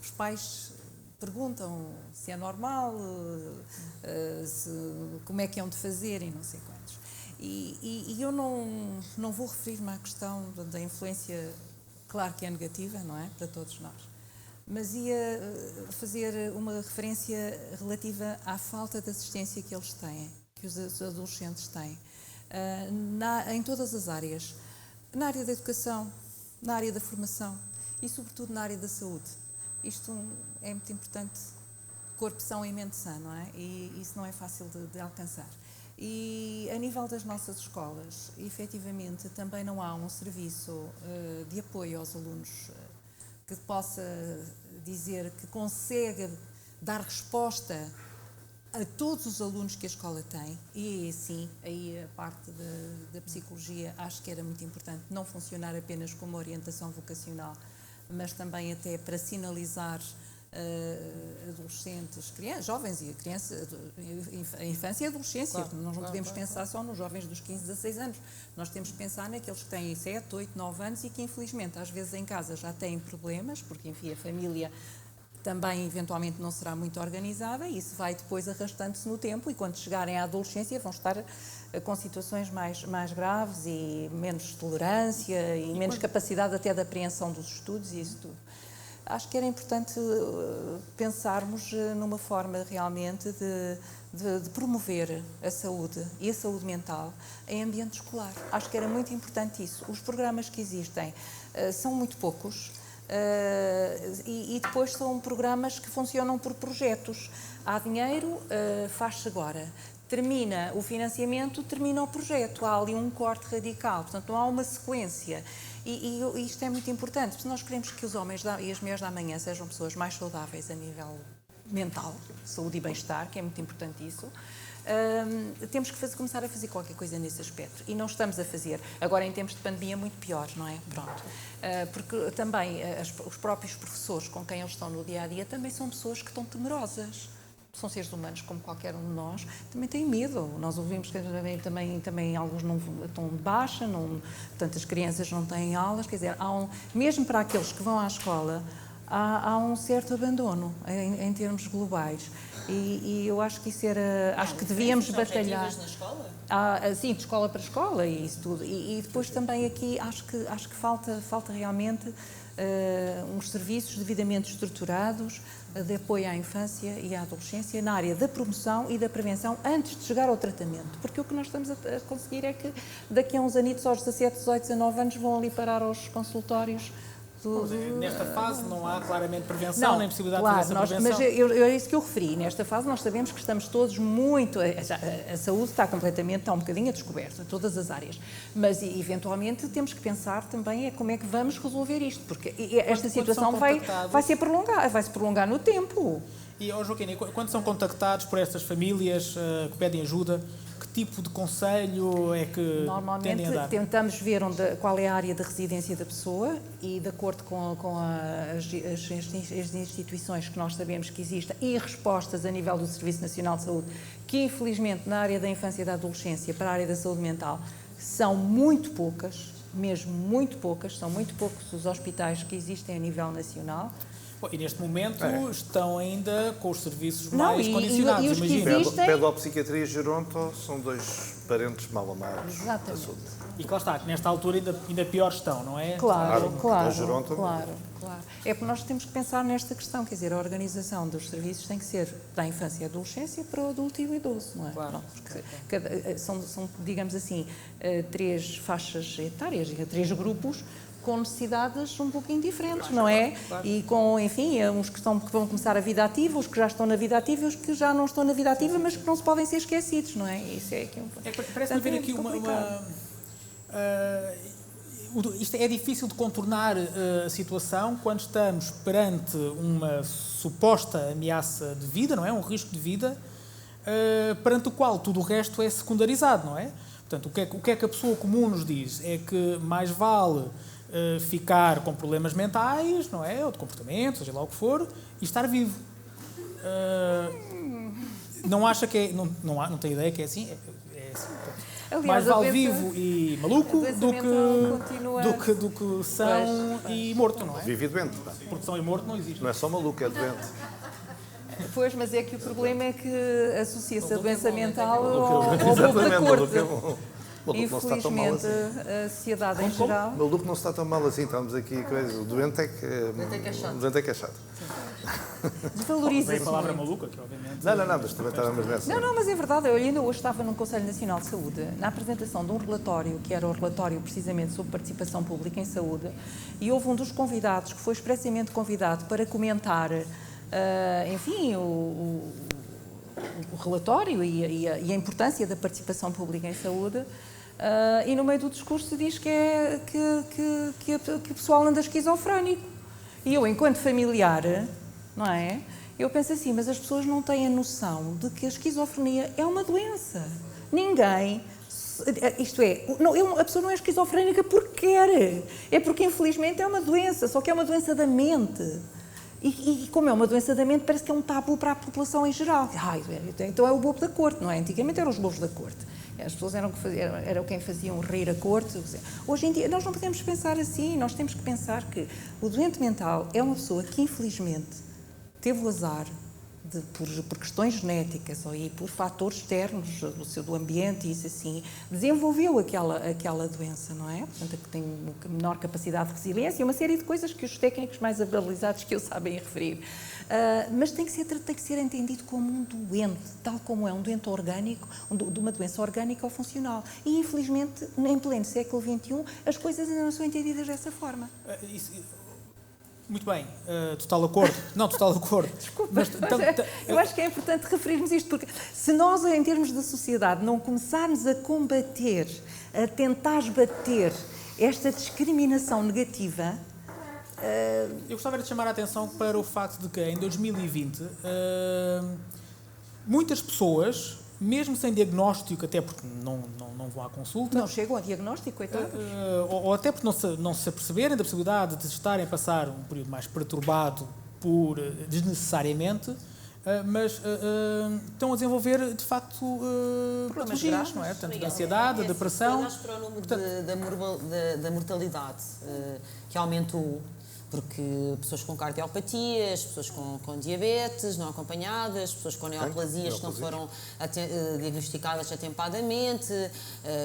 os pais perguntam se é normal, como é que hão de fazer e não sei quantos. E eu não vou referir-me à questão da influência, claro que é negativa, não é, para todos nós, mas ia fazer uma referência relativa à falta de assistência que eles têm, que os adolescentes têm, em todas as áreas. Na área da educação, na área da formação e, sobretudo, na área da saúde. Isto é muito importante, corpo são e mente sã, não é? E isso não é fácil de alcançar. E, a nível das nossas escolas, efetivamente, também não há um serviço de apoio aos alunos que possa dizer que consegue dar resposta a todos os alunos que a escola tem, e sim, aí a parte da psicologia acho que era muito importante, não funcionar apenas como orientação vocacional, mas também até para sinalizar adolescentes, crianças, jovens e crianças, a infância e a adolescência. Claro, nós não podemos pensar só nos jovens dos 15, 16 anos. Nós temos que pensar naqueles que têm 7, 8, 9 anos e que infelizmente às vezes em casa já têm problemas, porque enfim a família também eventualmente não será muito organizada e isso vai depois arrastando-se no tempo e quando chegarem à adolescência vão estar com situações mais graves e menos tolerância e menos capacidade até de apreensão dos estudos e isso tudo. Acho que era importante pensarmos numa forma realmente de promover a saúde e a saúde mental em ambiente escolar. Acho que era muito importante isso. Os programas que existem são muito poucos. E depois são programas que funcionam por projetos. Há dinheiro, faz-se agora. Termina o financiamento, termina o projeto. Há ali um corte radical. Portanto, não há uma sequência. E isto é muito importante, porque nós queremos que os homens e as mulheres da manhã sejam pessoas mais saudáveis a nível mental, saúde e bem-estar, que é muito importante isso. Temos que começar a fazer qualquer coisa nesse aspecto e não estamos a fazer. Agora, em tempos de pandemia, muito pior, não é? Pronto. Porque também os próprios professores com quem eles estão no dia-a-dia também são pessoas que estão temerosas. São seres humanos como qualquer um de nós, também têm medo. Nós ouvimos que também alguns não estão de baixa, portanto as crianças não têm aulas, quer dizer, mesmo para aqueles que vão à escola, há um certo abandono em termos globais. E eu acho que isso era. Acho que devíamos batalhar. Na escola? Sim, de escola para escola e isso tudo. E depois também aqui acho que falta realmente uns serviços devidamente estruturados de apoio à infância e à adolescência na área da promoção e da prevenção antes de chegar ao tratamento. Porque o que nós estamos a conseguir é que daqui a uns anitos, aos 17, 18, 19 anos, vão ali parar aos consultórios. Nesta fase não há claramente prevenção, nem possibilidade claro, de fazer essa prevenção. Mas é isso que eu referi. Nesta fase nós sabemos que estamos todos muito... A saúde está um bocadinho a descoberto, em todas as áreas. Mas, eventualmente, temos que pensar também como é que vamos resolver isto, porque esta situação vai se prolongar no tempo. E, Joaquim, quando são contactados por estas famílias que pedem ajuda, que tipo de conselho é que tendem a dar? Normalmente tentamos ver qual é a área de residência da pessoa e, de acordo com as instituições que nós sabemos que existem e respostas a nível do Serviço Nacional de Saúde, que infelizmente na área da infância e da adolescência, para a área da saúde mental, são muito poucas, mesmo muito poucas, são muito poucos os hospitais que existem a nível nacional. E neste momento estão ainda com os serviços mais condicionados, e os que imagino. existem... Pedopsiquiatria e geronto são dois parentes mal amados. Exatamente. E que lá está, que nesta altura ainda pior estão, não é? Claro. A geronto. Claro. É porque nós temos que pensar nesta questão, quer dizer, a organização dos serviços tem que ser da infância e adolescência para o adulto e o idoso, não é? Claro. Porque são, digamos assim, 3 faixas etárias, 3 grupos com necessidades um pouquinho diferentes, não é? Claro. E com, enfim, uns que vão começar a vida ativa, os que já estão na vida ativa e os que já não estão na vida ativa, mas que não se podem ser esquecidos, não é? Isso é aqui Parece-me haver aqui isto é difícil de contornar a situação quando estamos perante uma suposta ameaça de vida, não é? Um risco de vida, perante o qual tudo o resto é secundarizado, não é? Portanto, o que é que a pessoa comum nos diz? É que mais vale ficar com problemas mentais, não é? Ou de comportamento, seja lá o que for, e estar vivo. Não acha que é... Não tem ideia que é assim? É assim. Aliás, mais vale vivo e maluco do que são e morto, não é? Vivo e doente. Porque são e morto não existe. Não é só maluco, é doente. Pois, mas é que o problema é que associa-se a doença mental ao bobo da corte. Infelizmente, a sociedade em geral... O maluco não está tão mal assim, estamos aqui... O doente é que é chato. Desvaloriza-se. Tem a palavra maluca, que obviamente... Não, mas também estávamos nessa. Não, mas é verdade. Eu ainda hoje estava num Conselho Nacional de Saúde, na apresentação de um relatório, que era o relatório precisamente sobre participação pública em saúde, e houve um dos convidados que foi expressamente convidado para comentar, enfim, o relatório e a importância da participação pública em saúde, e no meio do discurso diz que o pessoal anda esquizofrénico. E eu, enquanto familiar, não é? Eu penso assim, mas as pessoas não têm a noção de que a esquizofrenia é uma doença. Ninguém... Isto é, a pessoa não é esquizofrénica porque quer. É porque, infelizmente, é uma doença, só que é uma doença da mente. E como é uma doença da mente, parece que é um tabu para a população em geral. Então é o bobo da corte, não é? Antigamente eram os bobos da corte. As pessoas eram quem faziam rir a corte. Hoje em dia, nós não podemos pensar assim. Nós temos que pensar que o doente mental é uma pessoa que, infelizmente, teve o azar por questões genéticas ou por fatores externos do ambiente e isso assim, desenvolveu aquela doença, não é? Portanto, que tem menor capacidade de resiliência e uma série de coisas que os técnicos mais habilitados que eu sabem referir. Mas tem que ser entendido como um doente, tal como é um doente orgânico, de uma doença orgânica ou funcional. E, infelizmente, em pleno século XXI, as coisas ainda não são entendidas dessa forma. Muito bem, total acordo. Não, total acordo. Desculpa, mas eu acho que é importante referirmos isto, porque se nós, em termos de sociedade, não começarmos a combater, a tentar esbater esta discriminação negativa... Eu gostava de chamar a atenção para o facto de que, em 2020, muitas pessoas, mesmo sem diagnóstico, até porque não vão à consulta... Não chegam a diagnóstico, coitados. Ou até porque não se aperceberem da possibilidade de estarem a passar um período mais perturbado desnecessariamente, mas estão a desenvolver, de facto, patologias, não é? Tanto de ansiedade, de depressão... Se olhas para o número da mortalidade, que aumentou porque pessoas com cardiopatias, pessoas com diabetes não acompanhadas, pessoas com neoplasias que não foram diagnosticadas atempadamente,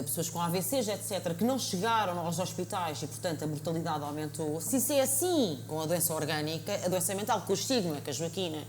pessoas com AVCs, etc., que não chegaram aos hospitais e, portanto, a mortalidade aumentou. Se isso é assim com a doença orgânica, a doença mental, com o estigma que a Joaquina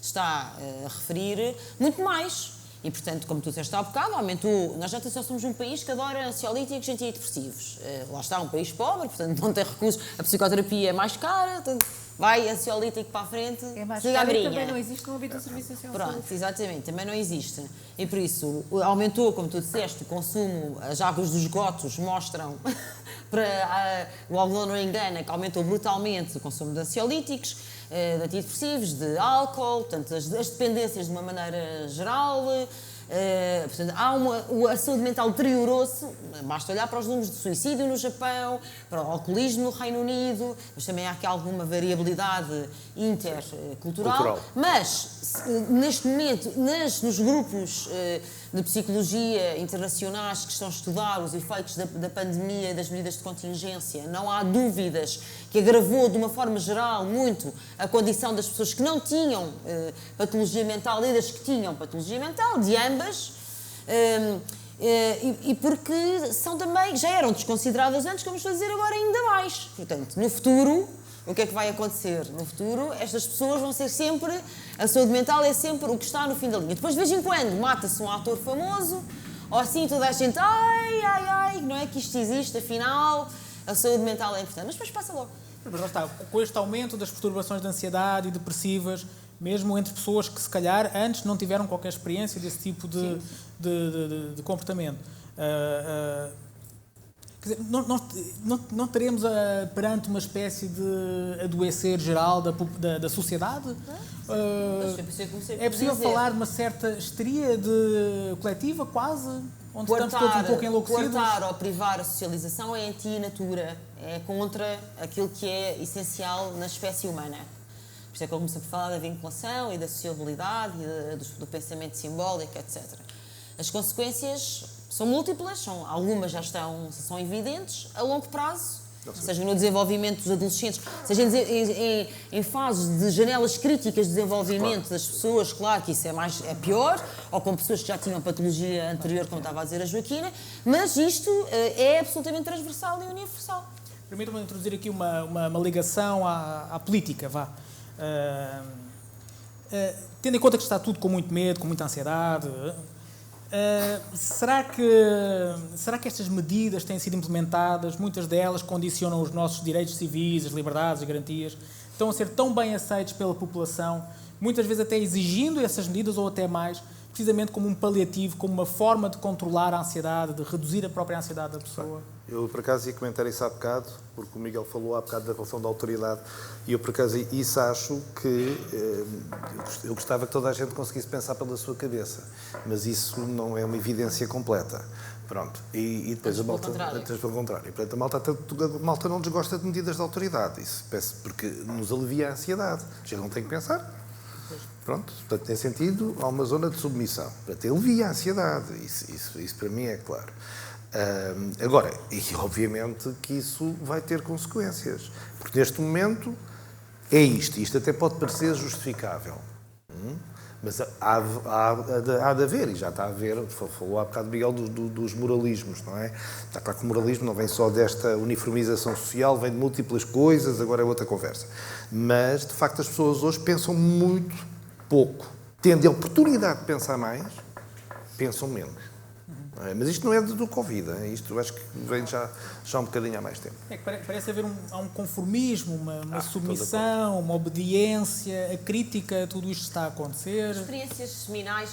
está a referir, muito mais. E, portanto, como tu disseste há bocado, aumentou. Nós já somos um país que adora ansiolíticos e antidepressivos. Lá está, um país pobre, portanto, não tem recursos. A psicoterapia é mais cara, portanto, vai ansiolítico para a frente. É mais siga a caro e brinha. também não existe no âmbito do Serviço Social de Pronto, Saúde. exatamente, também não existe. E por isso, aumentou, como tu disseste, o consumo, as águas dos esgotos mostram, o algodão não engana, que aumentou brutalmente o consumo de ansiolíticos, de antidepressivos, de álcool, portanto, as dependências de uma maneira geral. Portanto, a saúde mental deteriorou-se, basta olhar para os números de suicídio no Japão, para o alcoolismo no Reino Unido, mas também há aqui alguma variabilidade intercultural. Mas, neste momento, nos grupos de psicologia internacionais que estão a estudar os efeitos da pandemia e das medidas de contingência, não há dúvidas que agravou de uma forma geral muito a condição das pessoas que não tinham patologia mental e das que tinham patologia mental, de ambas, e porque são também, já eram desconsideradas antes, como estou a dizer agora, ainda mais. Portanto, no futuro, o que é que vai acontecer? No futuro, estas pessoas vão ser sempre, a saúde mental é sempre o que está no fim da linha. Depois, de vez em quando, mata-se um ator famoso, ou assim toda a gente, ai, não é que isto existe, afinal, a saúde mental é importante. Mas depois passa logo. Mas lá está, com este aumento das perturbações de ansiedade e depressivas, mesmo entre pessoas que se calhar antes não tiveram qualquer experiência desse tipo de comportamento. Quer dizer, não teremos perante uma espécie de adoecer geral da sociedade? É possível falar de uma certa histeria coletiva, quase? Onde estamos todos um pouco enlouquecidos? Coartar ou privar a socialização é anti-natura, é contra aquilo que é essencial na espécie humana. Por isso é que eu comecei a falar da vinculação e da sociabilidade e do pensamento simbólico, etc. As consequências são múltiplas, algumas já são evidentes, a longo prazo, seja no desenvolvimento dos adolescentes, seja em fases de janelas críticas de desenvolvimento das pessoas, claro que isso é pior, ou com pessoas que já tinham patologia anterior, como estava a dizer a Joaquina, mas isto é absolutamente transversal e universal. Permita-me introduzir aqui uma ligação à política, vá. Tendo em conta que está tudo com muito medo, com muita ansiedade, será que estas medidas têm sido implementadas, muitas delas condicionam os nossos direitos civis, as liberdades e garantias, estão a ser tão bem aceitos pela população, muitas vezes até exigindo essas medidas ou até mais, precisamente como um paliativo, como uma forma de controlar a ansiedade, de reduzir a própria ansiedade da pessoa? Eu, por acaso, ia comentar isso há bocado, porque o Miguel falou há bocado da relação da autoridade, e eu, por acaso, isso acho que eu gostava que toda a gente conseguisse pensar pela sua cabeça, mas isso não é uma evidência completa. Pronto. E depois a malta... Pelo contrário. Portanto, a malta não desgosta de medidas de autoridade, isso porque nos alivia a ansiedade. Já não tem que pensar. Pronto, portanto, nesse sentido, há uma zona de submissão. Portanto, alivia a ansiedade, isso para mim é claro. Agora, e obviamente que isso vai ter consequências, porque neste momento é isto até pode parecer justificável, mas há de haver, e já está a haver, falou há bocado Miguel dos moralismos, não é? Está claro que o moralismo não vem só desta uniformização social, vem de múltiplas coisas, agora é outra conversa. Mas, de facto, as pessoas hoje pensam muito pouco. Tendo a oportunidade de pensar mais, pensam menos. Mas isto não é do Covid, isto acho que vem já um bocadinho há mais tempo. É que parece haver um conformismo, uma submissão, uma obediência, a crítica a tudo isto que está a acontecer. Experiências seminais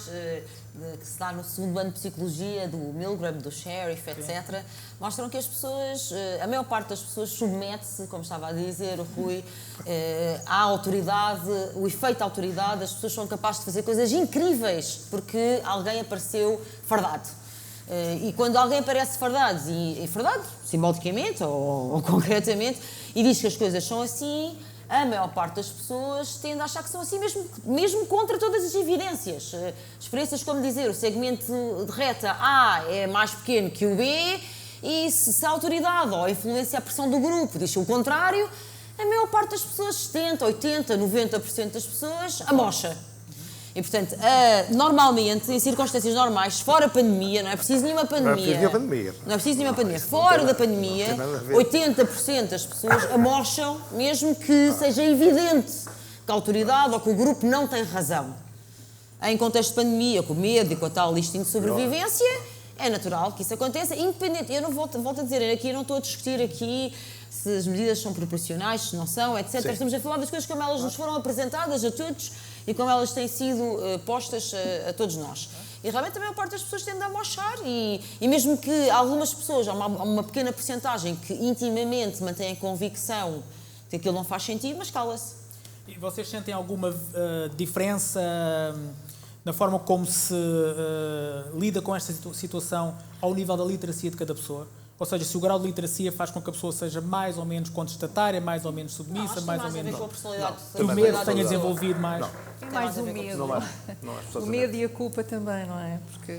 que se dá no segundo ano de Psicologia, do Milgram, do Sheriff, etc., mostram que as pessoas, a maior parte das pessoas submete-se, como estava a dizer o Rui, à autoridade, o efeito da autoridade, as pessoas são capazes de fazer coisas incríveis porque alguém apareceu fardado. E quando alguém aparece fardado, e fardado, simbolicamente ou concretamente, e diz que as coisas são assim, a maior parte das pessoas tende a achar que são assim, mesmo contra todas as evidências. Experiências como dizer, o segmento de reta A é mais pequeno que o B, e se a autoridade ou a influência, a pressão do grupo diz o contrário, a maior parte das pessoas, 70%, 80%, 90% das pessoas, amocha. E, portanto, normalmente, em circunstâncias normais, fora pandemia, não é preciso nenhuma pandemia. Não é preciso nenhuma pandemia. Não é preciso nenhuma pandemia. Fora da pandemia, 80% das pessoas amocham, mesmo que seja evidente que a autoridade ou que o grupo não tem razão. Em contexto de pandemia, com o medo e com a tal instinto de sobrevivência, é natural que isso aconteça, independente. Eu não volto a dizer, aqui eu não estou a discutir aqui se as medidas são proporcionais, se não são, etc. Sim. Estamos a falar das coisas como elas nos foram apresentadas a todos e como elas têm sido postas a todos nós. E realmente a maior parte das pessoas tende a amochar e mesmo que algumas pessoas, há uma pequena porcentagem que intimamente mantém a convicção de que aquilo não faz sentido, mas cala-se. E vocês sentem alguma diferença na forma como se lida com esta situação ao nível da literacia de cada pessoa? Ou seja, se o grau de literacia faz com que a pessoa seja mais ou menos contestatária, mais ou menos submissa, mais ou menos... Que o medo tenha desenvolvido mais. É mais o medo. O medo e a culpa também, não é? Porque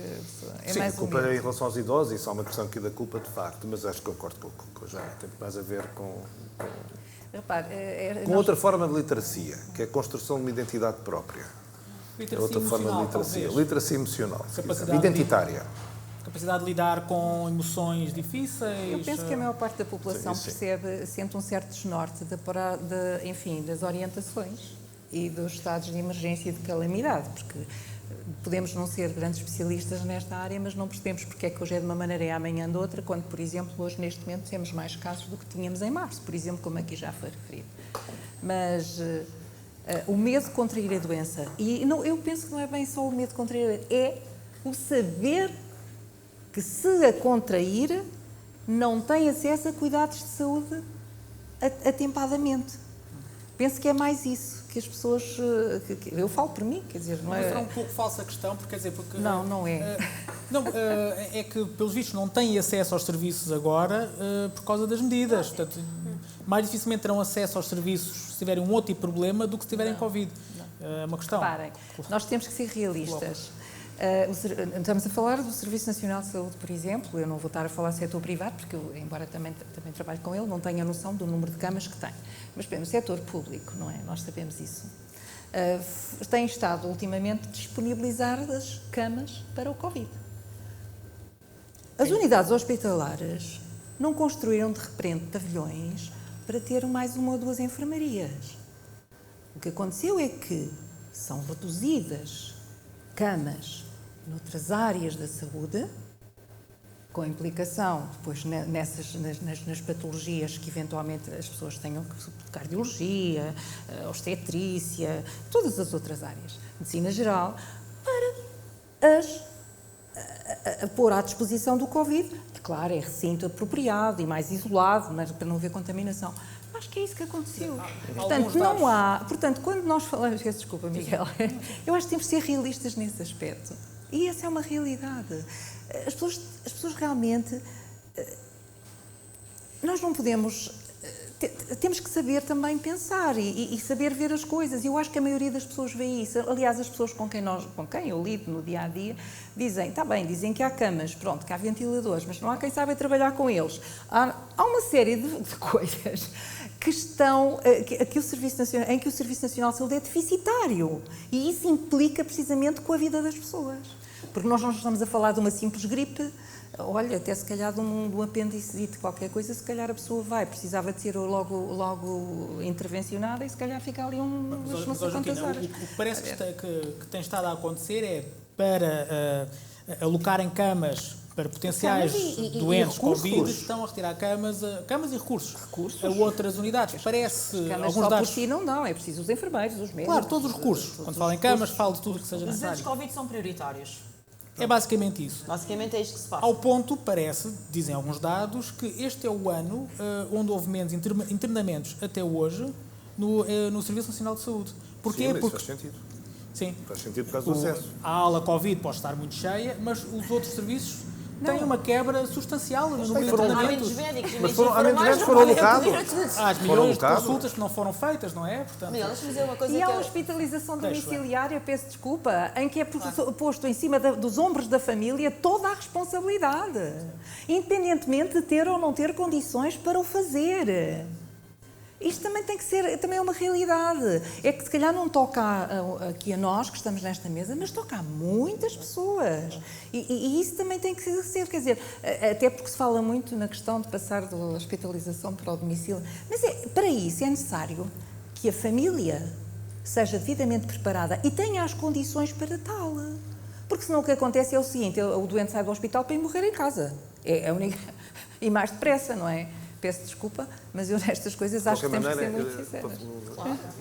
é Sim, mais a o culpa medo. em relação aos idosos, isso é uma questão aqui da culpa de facto, mas acho que concordo com o Joana, tem mais a ver com Repare, outra forma de literacia, que é a construção de uma identidade própria. É outra forma de literacia. Literacia emocional, identitária. Capacidade de lidar com emoções difíceis. Eu penso que a maior parte da população sente um certo desnorte das orientações e dos estados de emergência e de calamidade, porque podemos não ser grandes especialistas nesta área, mas não percebemos porque é que hoje é de uma maneira e amanhã de outra, quando, por exemplo, hoje, neste momento, temos mais casos do que tínhamos em março, por exemplo, como aqui já foi referido. Mas o medo de contrair a doença, e não, eu penso que não é bem só o medo de contrair a doença, é o saber que se a contrair não tem acesso a cuidados de saúde atempadamente. Penso que é mais isso, que as pessoas... eu falo por mim, quer dizer, não é... Mas é um pouco falsa a questão, porque quer dizer... Porque, não é. É que, pelos vistos, não têm acesso aos serviços agora por causa das medidas. Portanto, mais dificilmente terão acesso aos serviços se tiverem um outro tipo de problema do que se tiverem Covid. É uma questão. Reparem, nós temos que ser realistas. Estamos a falar do Serviço Nacional de Saúde, por exemplo. Eu não vou estar a falar do setor privado, porque eu, embora também trabalhe com ele, não tenho a noção do número de camas que tem. Mas, bem, o setor público, não é? Nós sabemos isso. Tem estado, ultimamente, a disponibilizar as camas para o Covid. As unidades hospitalares não construíram, de repente, pavilhões para ter mais uma ou duas enfermarias. O que aconteceu é que são reduzidas camas noutras áreas da saúde, com implicação depois nas patologias que eventualmente as pessoas tenham, cardiologia, obstetrícia, todas as outras áreas, medicina geral, para pôr à disposição do Covid. Claro, é recinto apropriado e mais isolado, mas para não haver contaminação. Acho que é isso que aconteceu. Portanto, não há... Portanto, quando nós falamos... Desculpa, Miguel. Eu acho que temos de ser realistas nesse aspecto. E essa é uma realidade. As pessoas realmente... Nós não podemos... Temos que saber também pensar e saber ver as coisas. E eu acho que a maioria das pessoas vê isso. Aliás, as pessoas com quem eu lido no dia-a-dia dizem, está bem, dizem que há camas, pronto, que há ventiladores, mas não há quem saiba trabalhar com eles. Há uma série de coisas que estão, em que o Serviço Nacional de Saúde é deficitário. E isso implica precisamente com a vida das pessoas. Porque nós não estamos a falar de uma simples gripe. Olha, até se calhar de um apendicite, qualquer coisa, se calhar a pessoa precisava de ser logo intervencionada e se calhar fica ali não sei quantas horas. O que parece que tem estado a acontecer é para alocarem camas para potenciais doentes Covid, estão a retirar camas e recursos a outras unidades. Parece camas alguns só dados... por si não dão, é preciso os enfermeiros, os médicos. Claro, todos os recursos. Quando falo em camas, falo de tudo que seja necessário. Os necessário. Covid são prioritários. É basicamente isso. Basicamente é isto que se passa. Ao ponto, parece, dizem alguns dados, que este é o ano onde houve menos internamentos até hoje no Serviço Nacional de Saúde. Porquê? Sim, mas faz sentido. Sim. Faz sentido por causa do acesso. A ala Covid pode estar muito cheia, mas os outros serviços têm uma quebra substancial no número de internamentos. Mas há menos médicos que foram alocados. Há as milhões de consultas que não foram feitas, não é? Portanto, deixa-me dizer uma coisa. E há a hospitalização domiciliária, peço desculpa, em que é posto em cima dos ombros da família toda a responsabilidade, independentemente de ter ou não ter condições para o fazer. isto também tem que ser, também é uma realidade. É que se calhar não toca aqui a nós que estamos nesta mesa, mas toca a muitas pessoas. E isso também tem que ser, quer dizer, até porque se fala muito na questão de passar da hospitalização para o domicílio. Mas para isso é necessário que a família seja devidamente preparada e tenha as condições para tal. Porque senão o que acontece é o seguinte, o doente sai do hospital para ir morrer em casa. É a única... E mais depressa, não é? Peço desculpa, mas eu nestas coisas acho que temos que ser muito sinceros.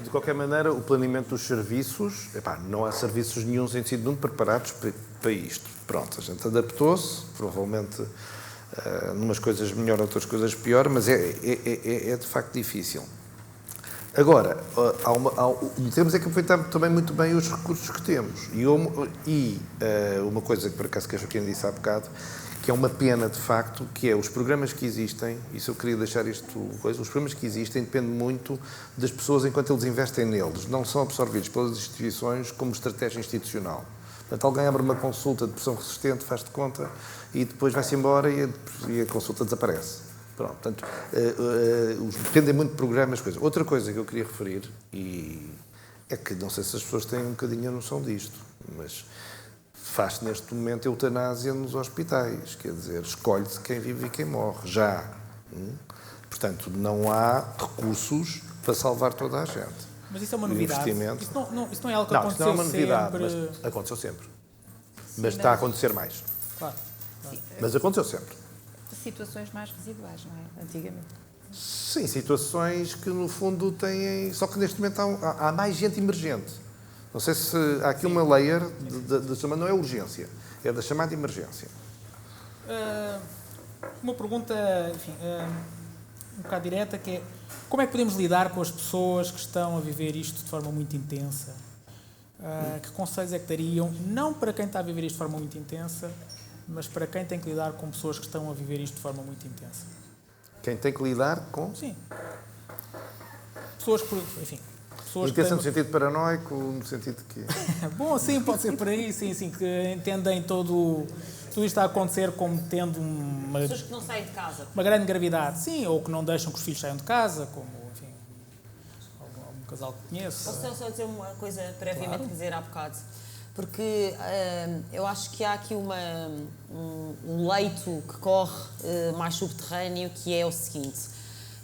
De qualquer maneira, o planeamento dos serviços, não há serviços nenhuns em si nenhum preparados para isto. Pronto, a gente adaptou-se, provavelmente numas coisas melhor, outras coisas pior, mas é de facto difícil. Agora, temos é que aproveitar também muito bem os recursos que temos. E uma coisa que por acaso que a Joaquina disse há bocado, que é uma pena de facto, que é os programas que existem, isso eu queria deixar os programas que existem dependem muito das pessoas enquanto eles investem neles, não são absorvidos pelas instituições como estratégia institucional. Portanto, alguém abre uma consulta de pressão resistente, faz de conta, e depois vai-se embora e a consulta desaparece. Pronto, portanto, dependem muito de programas, coisas. Outra coisa que eu queria referir, é que não sei se as pessoas têm um bocadinho a noção disto, mas faz-se neste momento eutanásia nos hospitais, quer dizer, escolhe-se quem vive e quem morre, já. Portanto, não há recursos para salvar toda a gente. Mas isso é uma novidade. Isso não é algo que aconteceu sempre. Não é uma novidade, mas aconteceu sempre. Mas está a acontecer mais. Claro. Mas aconteceu sempre. Situações mais residuais, não é? Antigamente. Sim, situações que no fundo têm... Só que neste momento há mais gente emergente. Não sei se há aqui uma layer não é urgência, é da chamada emergência. Uma pergunta, enfim, um bocado direta, que é como é que podemos lidar com as pessoas que estão a viver isto de forma muito intensa? Que conselhos é que dariam, não para quem está a viver isto de forma muito intensa, mas para quem tem que lidar com pessoas que estão a viver isto de forma muito intensa? Quem tem que lidar com? Sim. Pessoas que, enfim... Intensa no sentido paranoico, no sentido de quê? Bom, sim, pode ser por aí, sim, que entendem tudo isto está a acontecer como tendo pessoas que não saem de casa. Uma grande gravidade, sim, ou que não deixam que os filhos saiam de casa, como, enfim, algum casal que conheço. Posso só dizer uma coisa previamente dizer há bocado? Porque eu acho que há aqui um leito que corre mais subterrâneo, que é o seguinte.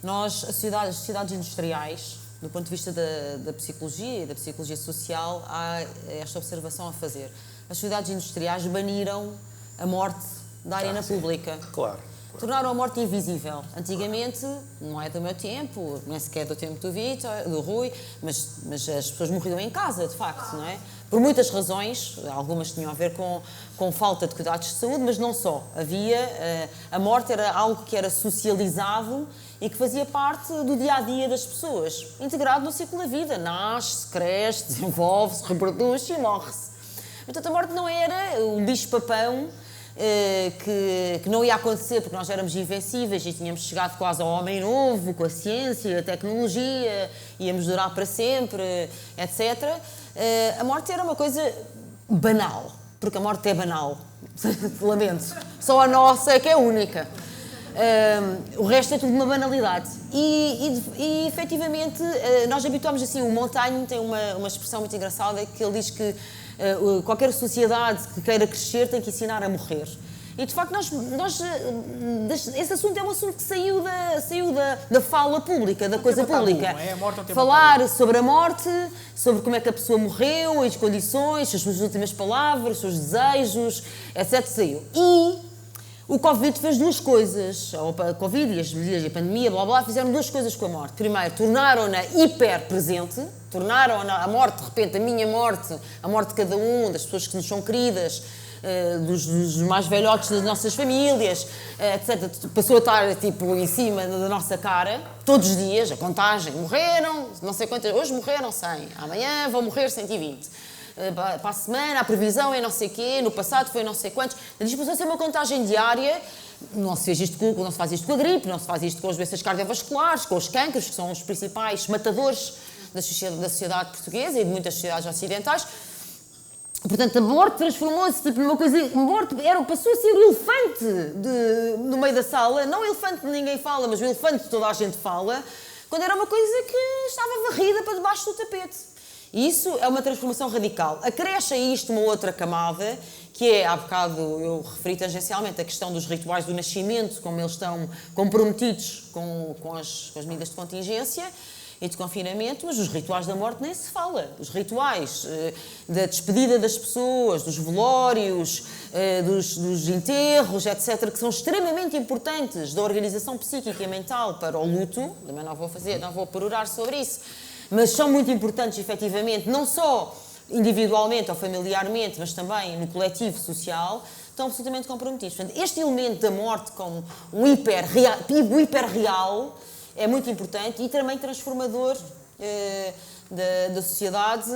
As sociedades industriais, do ponto de vista da psicologia e da psicologia social, há esta observação a fazer. As sociedades industriais baniram a morte da arena pública. Claro. Tornaram a morte invisível. Antigamente, não é do meu tempo, nem sequer do tempo do Vítor, do Rui, mas as pessoas morriam em casa, de facto, não é? Por muitas razões, algumas tinham a ver com falta de cuidados de saúde, mas não só. A morte era algo que era socializado e que fazia parte do dia-a-dia das pessoas, integrado no ciclo da vida. Nasce, cresce, desenvolve-se, reproduz-se e morre-se. Portanto, a morte não era o bicho-papão que não ia acontecer porque nós éramos invencíveis e tínhamos chegado quase ao homem novo, com a ciência, a tecnologia, íamos durar para sempre, etc. A morte era uma coisa banal, porque a morte é banal. Lamento. Só a nossa é que é única. O resto é tudo uma banalidade. E efetivamente, nós habituámos assim. O Montaigne tem uma expressão muito engraçada que ele diz que qualquer sociedade que queira crescer tem que ensinar a morrer. E de facto, esse assunto é um assunto que saiu da fala pública, da coisa pública. Falar sobre a morte, sobre como é que a pessoa morreu, as condições, as suas últimas palavras, os seus desejos, etc. Saiu. E o Covid fez duas coisas. A Covid e as medidas de pandemia, blá blá, fizeram duas coisas com a morte. Primeiro, tornaram-na hiper-presente, tornaram-na a morte, de repente, a minha morte, a morte de cada um, das pessoas que nos são queridas, dos mais velhotes das nossas famílias, etc. Passou a estar tipo em cima da nossa cara, todos os dias, a contagem. Morreram, não sei quantas, hoje morreram 100, amanhã vão morrer 120. Para a semana, a previsão é não sei o quê, no passado foi não sei quantos. Isto passou a ser uma contagem diária. Não se faz isto com a gripe, não se faz isto com as doenças cardiovasculares, com os cancros, que são os principais matadores da sociedade portuguesa e de muitas sociedades ocidentais. Portanto, a morte transformou-se tipo, numa coisa... A morte passou a ser o elefante no meio da sala. Não o elefante de ninguém fala, mas o elefante de toda a gente fala. quando era uma coisa que estava varrida para debaixo do tapete. E isso é uma transformação radical. Acresce a isto uma outra camada, que é, há bocado eu referi tangencialmente a questão dos rituais do nascimento, como eles estão comprometidos com as medidas de contingência e de confinamento, mas os rituais da morte nem se fala. Os rituais da despedida das pessoas, dos velórios, dos enterros, etc., que são extremamente importantes da organização psíquica e mental para o luto, também não vou perorar sobre isso, mas são muito importantes, efetivamente, não só individualmente ou familiarmente, mas também no coletivo social, estão absolutamente comprometidos. Portanto, este elemento da morte como um hiperreal é muito importante e também transformador da sociedade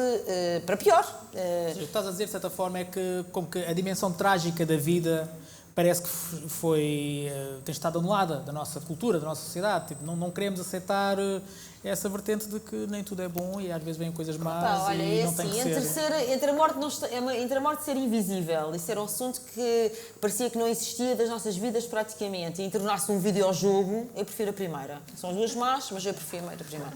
para pior. O que estás a dizer, de certa forma, é que, como que a dimensão trágica da vida parece que tem estado anulada da nossa cultura, da nossa sociedade. Tipo, não queremos aceitar essa vertente de que nem tudo é bom e às vezes vêm coisas más olha, e é não assim, tem que ser. Entre a morte ser invisível e ser um assunto que parecia que não existia das nossas vidas praticamente e tornar-se um videojogo, eu prefiro a primeira. São as duas más, mas eu prefiro a primeira.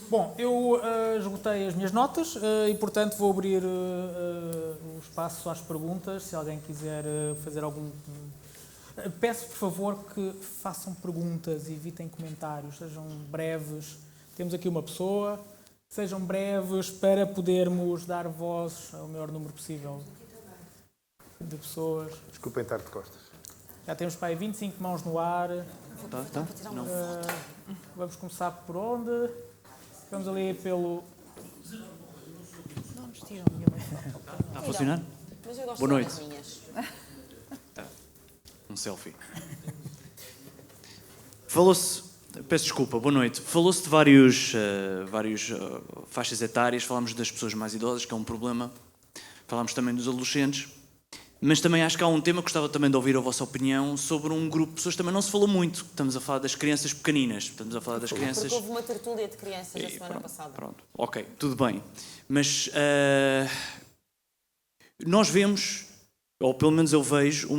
Bom, eu esgotei as minhas notas e, portanto, vou abrir o espaço às perguntas. Se alguém quiser fazer algum... Peço, por favor, que façam perguntas, evitem comentários, sejam breves. Temos aqui uma pessoa. Sejam breves para podermos dar voz ao maior número possível de pessoas. Desculpem estar de costas. Já temos para aí 25 mãos no ar. Tá? Não. Vamos começar por onde? Vamos ali pelo... Não nos tiram nenhuma. Está a funcionar? Mas eu gosto Boa noite. das minhas. Um selfie. Falou-se... Peço desculpa, boa noite. Falou-se de vários faixas etárias, falámos das pessoas mais idosas, que é um problema. Falámos também dos adolescentes. Mas também acho que há um tema que gostava também de ouvir a vossa opinião sobre um grupo de pessoas que também não se falou muito. Estamos a falar das crianças pequeninas. Estamos a falar das crianças... Porque houve uma tertúlia de crianças a semana passada. Pronto, ok, tudo bem. Mas nós vemos, ou pelo menos eu vejo,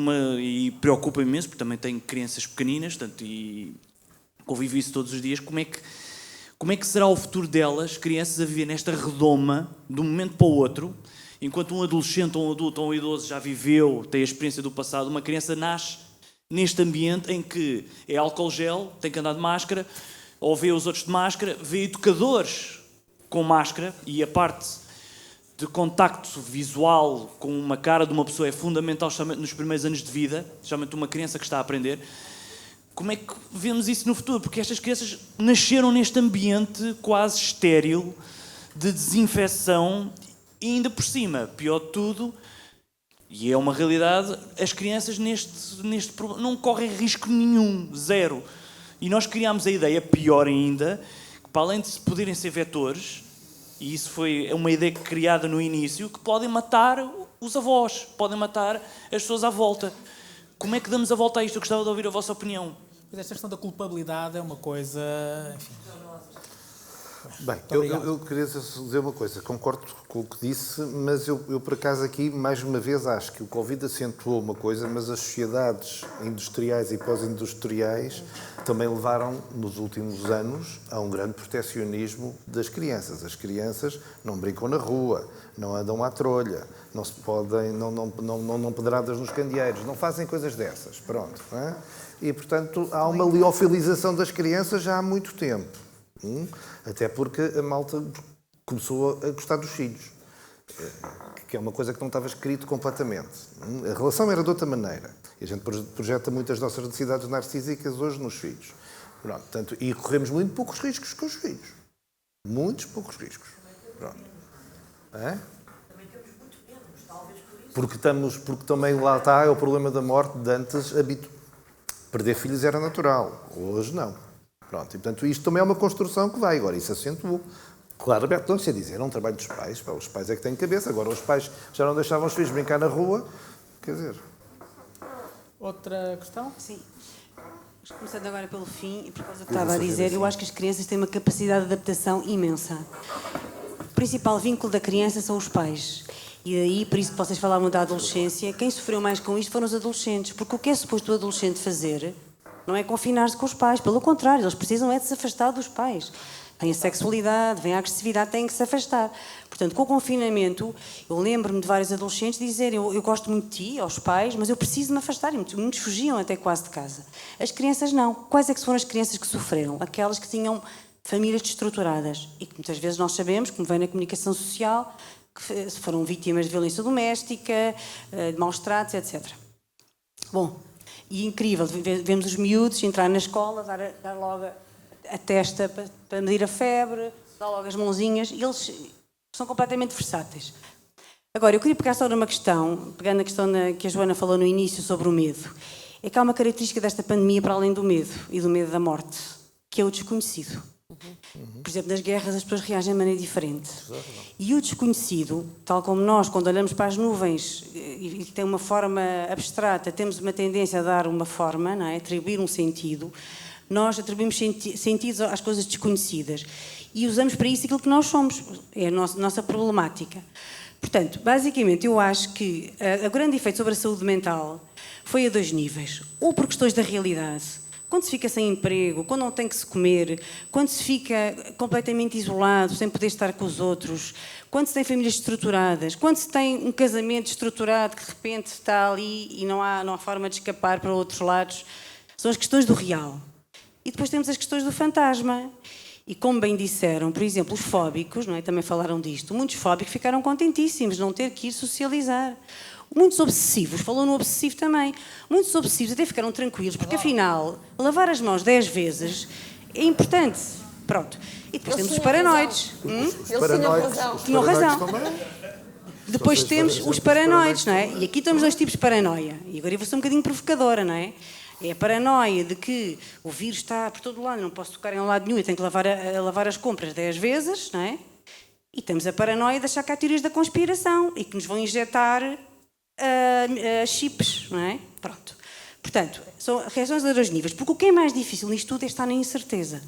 e preocupa-me imenso, porque também tenho crianças pequeninas, portanto, e convivo isso todos os dias, como é que será o futuro delas, crianças a viver nesta redoma, de um momento para o outro, enquanto um adolescente ou um adulto ou um idoso já viveu, tem a experiência do passado, uma criança nasce neste ambiente em que é álcool gel, tem que andar de máscara, ou vê os outros de máscara, vê educadores com máscara, e a parte de contacto visual com uma cara de uma pessoa é fundamental, especialmente nos primeiros anos de vida, especialmente uma criança que está a aprender. Como é que vemos isso no futuro? Porque estas crianças nasceram neste ambiente quase estéril, de desinfecção, e ainda por cima, pior de tudo, e é uma realidade, as crianças neste problema não correm risco nenhum, zero. E nós criámos a ideia, pior ainda, que para além de poderem ser vetores, e isso foi uma ideia criada no início, que podem matar os avós, podem matar as pessoas à volta. Como é que damos a volta a isto? Eu gostava de ouvir a vossa opinião. Mas esta questão da culpabilidade é uma coisa... Enfim. Bem, eu queria dizer uma coisa, concordo com o que disse, mas eu por acaso aqui, mais uma vez, acho que o Covid acentuou uma coisa, mas as sociedades industriais e pós-industriais também levaram, nos últimos anos, a um grande protecionismo das crianças. As crianças não brincam na rua, não andam à trolha, não se podem, não pedradas nos candeeiros, não fazem coisas dessas, pronto. Não é? E, portanto, há uma liofilização das crianças já há muito tempo. Até porque a malta começou a gostar dos filhos, que é uma coisa que não estava escrito completamente. A relação era de outra maneira. E a gente projeta muitas nossas necessidades narcísicas hoje nos filhos. Pronto, portanto, e corremos muito poucos riscos com os filhos. Muitos poucos riscos. Pronto. É? Porque também lá está é o problema da morte de antes. Perder filhos era natural. Hoje não. Pronto, e portanto isto também é uma construção que vai, agora isso acentuou. Claramente, não sei dizer, é um trabalho dos pais, os pais é que têm cabeça, agora os pais já não deixavam os filhos brincar na rua, quer dizer... Outra questão? Sim. Começando agora pelo fim, e por causa do que estava a dizer, eu acho que as crianças têm uma capacidade de adaptação imensa. O principal vínculo da criança são os pais. E aí, por isso que vocês falavam da adolescência, quem sofreu mais com isto foram os adolescentes, porque o que é suposto o adolescente fazer não é confinar-se com os pais, pelo contrário, eles precisam é de se afastar dos pais. Vem a sexualidade, vem a agressividade, têm que se afastar. Portanto, com o confinamento, eu lembro-me de vários adolescentes dizerem eu gosto muito de ti, aos pais, mas eu preciso de me afastar. E muitos fugiam até quase de casa. As crianças não. Quais é que foram as crianças que sofreram? Aquelas que tinham famílias destruturadas e que muitas vezes nós sabemos, como vem na comunicação social, que foram vítimas de violência doméstica, de maus tratos, etc. Bom, e incrível, vemos os miúdos entrar na escola, dar logo a testa para medir a febre, dar logo as mãozinhas, e eles são completamente versáteis. Agora, eu queria pegar só numa questão, pegando a questão que a Joana falou no início sobre o medo. É que há uma característica desta pandemia para além do medo e do medo da morte, que é o desconhecido. Por exemplo, nas guerras as pessoas reagem de maneira diferente. E o desconhecido, tal como nós, quando olhamos para as nuvens e tem uma forma abstrata, temos uma tendência a dar uma forma, não é? Atribuir um sentido. Nós atribuímos sentidos às coisas desconhecidas e usamos para isso aquilo que nós somos. É a nossa problemática. Portanto, basicamente, eu acho que o grande efeito sobre a saúde mental foi a 2 níveis. Ou por questões da realidade. Quando se fica sem emprego, quando não tem que se comer, quando se fica completamente isolado, sem poder estar com os outros, quando se tem famílias estruturadas, quando se tem um casamento estruturado que de repente está ali e não há forma de escapar para outros lados, são as questões do real. E depois temos as questões do fantasma. E como bem disseram, por exemplo, os fóbicos, não é? Também falaram disto, muitos fóbicos ficaram contentíssimos de não ter que ir socializar. Muitos obsessivos, falou no obsessivo também, muitos obsessivos até ficaram tranquilos, porque afinal, lavar as mãos 10 vezes é importante. Pronto. E depois temos os paranoides. Tinham razão. Depois temos os paranoides, não é? E aqui temos 2 tipos de paranoia. E agora eu vou ser um bocadinho provocadora, não é? É a paranoia de que o vírus está por todo lado, não posso tocar em lado nenhum, eu tenho que lavar as compras 10 vezes, não é? E temos a paranoia de achar que há teorias da conspiração e que nos vão injetar chips, não é? Pronto. Portanto, são reações a 2 níveis, porque o que é mais difícil nisto tudo é estar na incerteza.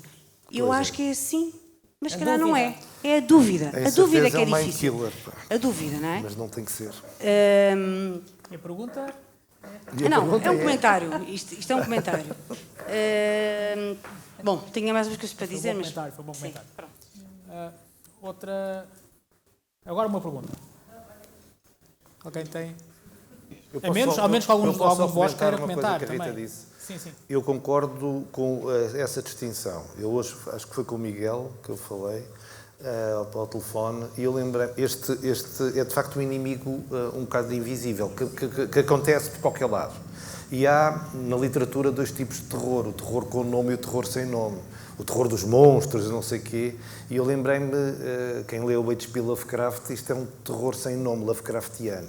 E eu acho que é assim, mas se calhar não é. É a dúvida. A dúvida que é difícil. Killer, a dúvida, não é? Mas não tem que ser. E a pergunta? Não, é um comentário. Isto é um comentário. Bom, tinha mais umas coisas para dizer, mas... Foi um bom comentário. Outra... Agora uma pergunta. Alguém tem... Ao menos que algum de vós queira comentar também. Disse. Sim. Eu concordo com essa distinção. Eu hoje, acho que foi com o Miguel que eu falei, ao telefone, e eu lembrei, este é de facto um inimigo um bocado invisível, que acontece por qualquer lado. E há na literatura 2 tipos de terror, o terror com nome e o terror sem nome. O terror dos monstros e não sei o quê. E eu lembrei-me, quem leu o H.P. Lovecraft, isto é um terror sem nome, Lovecraftiano.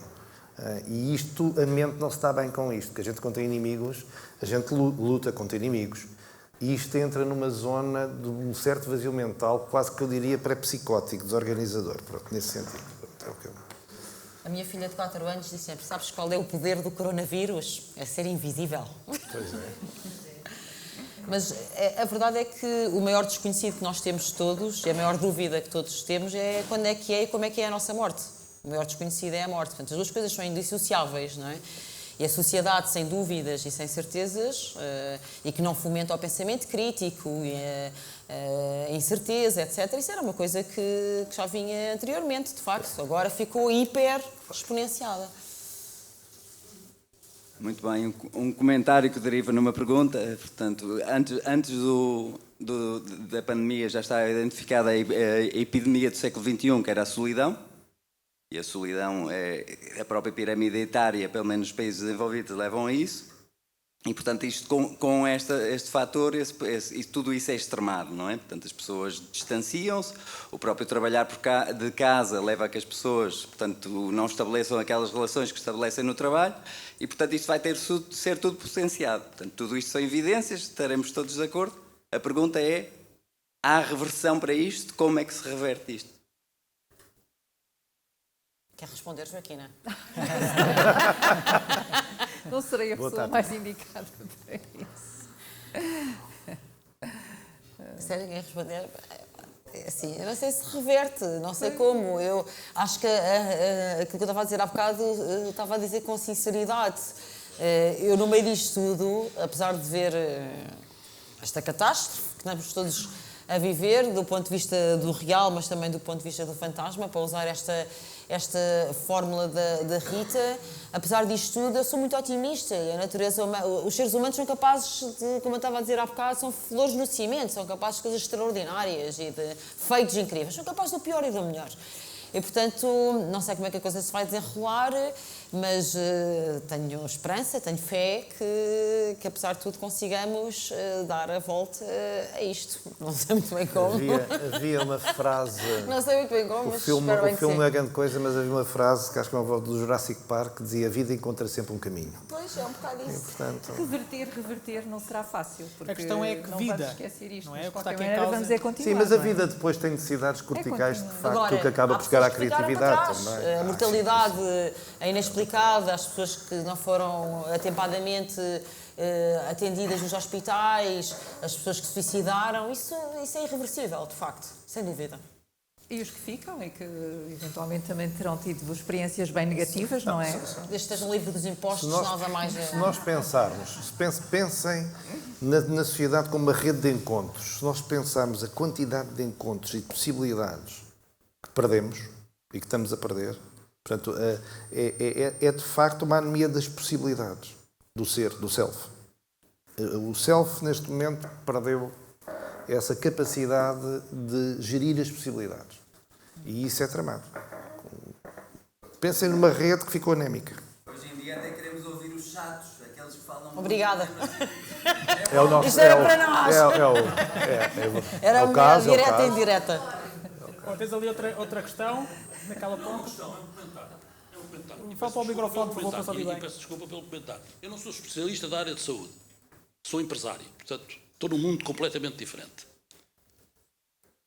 E isto, a mente não se está bem com isto, que a gente contra inimigos, a gente luta contra inimigos. E isto entra numa zona de um certo vazio mental, quase que eu diria pré-psicótico, desorganizador. Pronto, nesse sentido. É o que eu... A minha filha de 4 anos diz sempre, sabes qual é o poder do coronavírus? É ser invisível. Pois é. Mas a verdade é que o maior desconhecido que nós temos todos, e a maior dúvida que todos temos, é quando é que é e como é que é a nossa morte. O maior desconhecido é a morte. Portanto, as 2 coisas são indissociáveis, não é? E a sociedade sem dúvidas e sem certezas, e que não fomenta o pensamento crítico, e a incerteza, etc., isso era uma coisa que já vinha anteriormente, de facto. Agora ficou hiper exponenciada. Muito bem, um comentário que deriva numa pergunta. Portanto, antes da pandemia já está identificada a epidemia do século XXI, que era a solidão. E a solidão, a própria pirâmide etária, pelo menos os países desenvolvidos, levam a isso. E, portanto, isto com este fator, tudo isso é extremado, não é? Portanto, as pessoas distanciam-se, o próprio trabalhar de casa leva a que as pessoas, portanto, não estabeleçam aquelas relações que estabelecem no trabalho e, portanto, isto vai ter de ser tudo potenciado. Portanto, tudo isto são evidências, estaremos todos de acordo. A pergunta é, há reversão para isto? Como é que se reverte isto? Quer responder, Joaquina? Não serei a pessoa mais indicada para isso. Sério, quer responder? Assim, eu não sei se reverte, não sei como. Eu acho que aquilo que eu estava a dizer há bocado, estava a dizer com sinceridade. Eu, no meio disto tudo, apesar de ver esta catástrofe que estamos todos a viver, do ponto de vista do real, mas também do ponto de vista do fantasma, para usar esta fórmula da Rita, apesar disto tudo, eu sou muito otimista e a natureza, os seres humanos são capazes de, como eu estava a dizer há bocado, são flores no cimento, são capazes de coisas extraordinárias e de feitos incríveis, são capazes do pior e do melhor. E, portanto, não sei como é que a coisa se vai desenrolar, mas tenho esperança, tenho fé que apesar de tudo, consigamos dar a volta a isto. Não sei muito bem como. Havia uma frase... Não sei muito bem como, mas espero bem que sim. O filme não é grande coisa, mas havia uma frase que acho que é uma voz do Jurassic Park que dizia: a vida encontra sempre um caminho. Pois, é um bocado isso. E, portanto... Reverter não será fácil, porque a questão é que não vida, vamos esquecer isto, não é? mas de Porque está qualquer aqui em maneira causa... vamos continuar. Sim, mas a não é? vida depois tem necessidades corticais de facto, Agora, que acaba há por chegar à pessoas que ficaram criatividade para trás. também. A mortalidade é inexplicável, as pessoas que não foram atempadamente atendidas nos hospitais, as pessoas que se suicidaram, isso é irreversível, de facto, sem dúvida. E os que ficam e que eventualmente também terão tido experiências bem negativas, não é? Desde que estejam livres dos impostos, nada mais... Se nós pensarmos, pensem na sociedade como uma rede de encontros, se nós pensarmos a quantidade de encontros e de possibilidades que perdemos e que estamos a perder, portanto, é de facto uma anemia das possibilidades do ser, do self. O self, neste momento, perdeu essa capacidade de gerir as possibilidades. E isso é tramado. Pensem numa rede que ficou anémica. Hoje em dia até queremos ouvir os chatos, aqueles que falam... Obrigada. É o nosso, Isto era para nós. É o caso, direta e indireta. Tens ali outra questão, naquela ponta. É um comentário. E fala para o microfone, por favor, para saber E bem. peço desculpa pelo comentário. Eu não sou especialista da área de saúde. Sou empresário. Portanto, estou num mundo completamente diferente.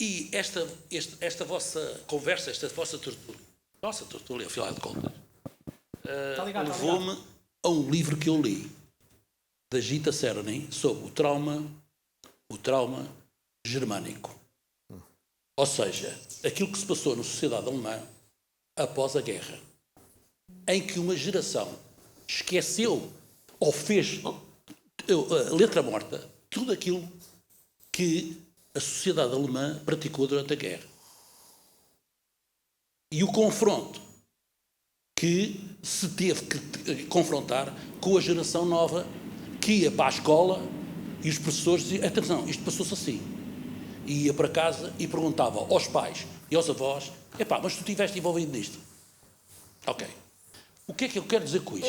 E esta vossa conversa, esta vossa tertúlia, nossa tertúlia, afinal de contas, levou-me a um livro que eu li, da Gita Sernin, sobre o trauma germânico. Ou seja, aquilo que se passou na sociedade alemã após a guerra, em que uma geração esqueceu ou fez a letra morta tudo aquilo que a sociedade alemã praticou durante a guerra. E o confronto que se teve que confrontar com a geração nova que ia para a escola e os professores diziam: atenção, isto passou-se assim. E ia para casa e perguntava aos pais e aos avós: epá, mas tu estiveste envolvido nisto? Ok. O que é que eu quero dizer com isto?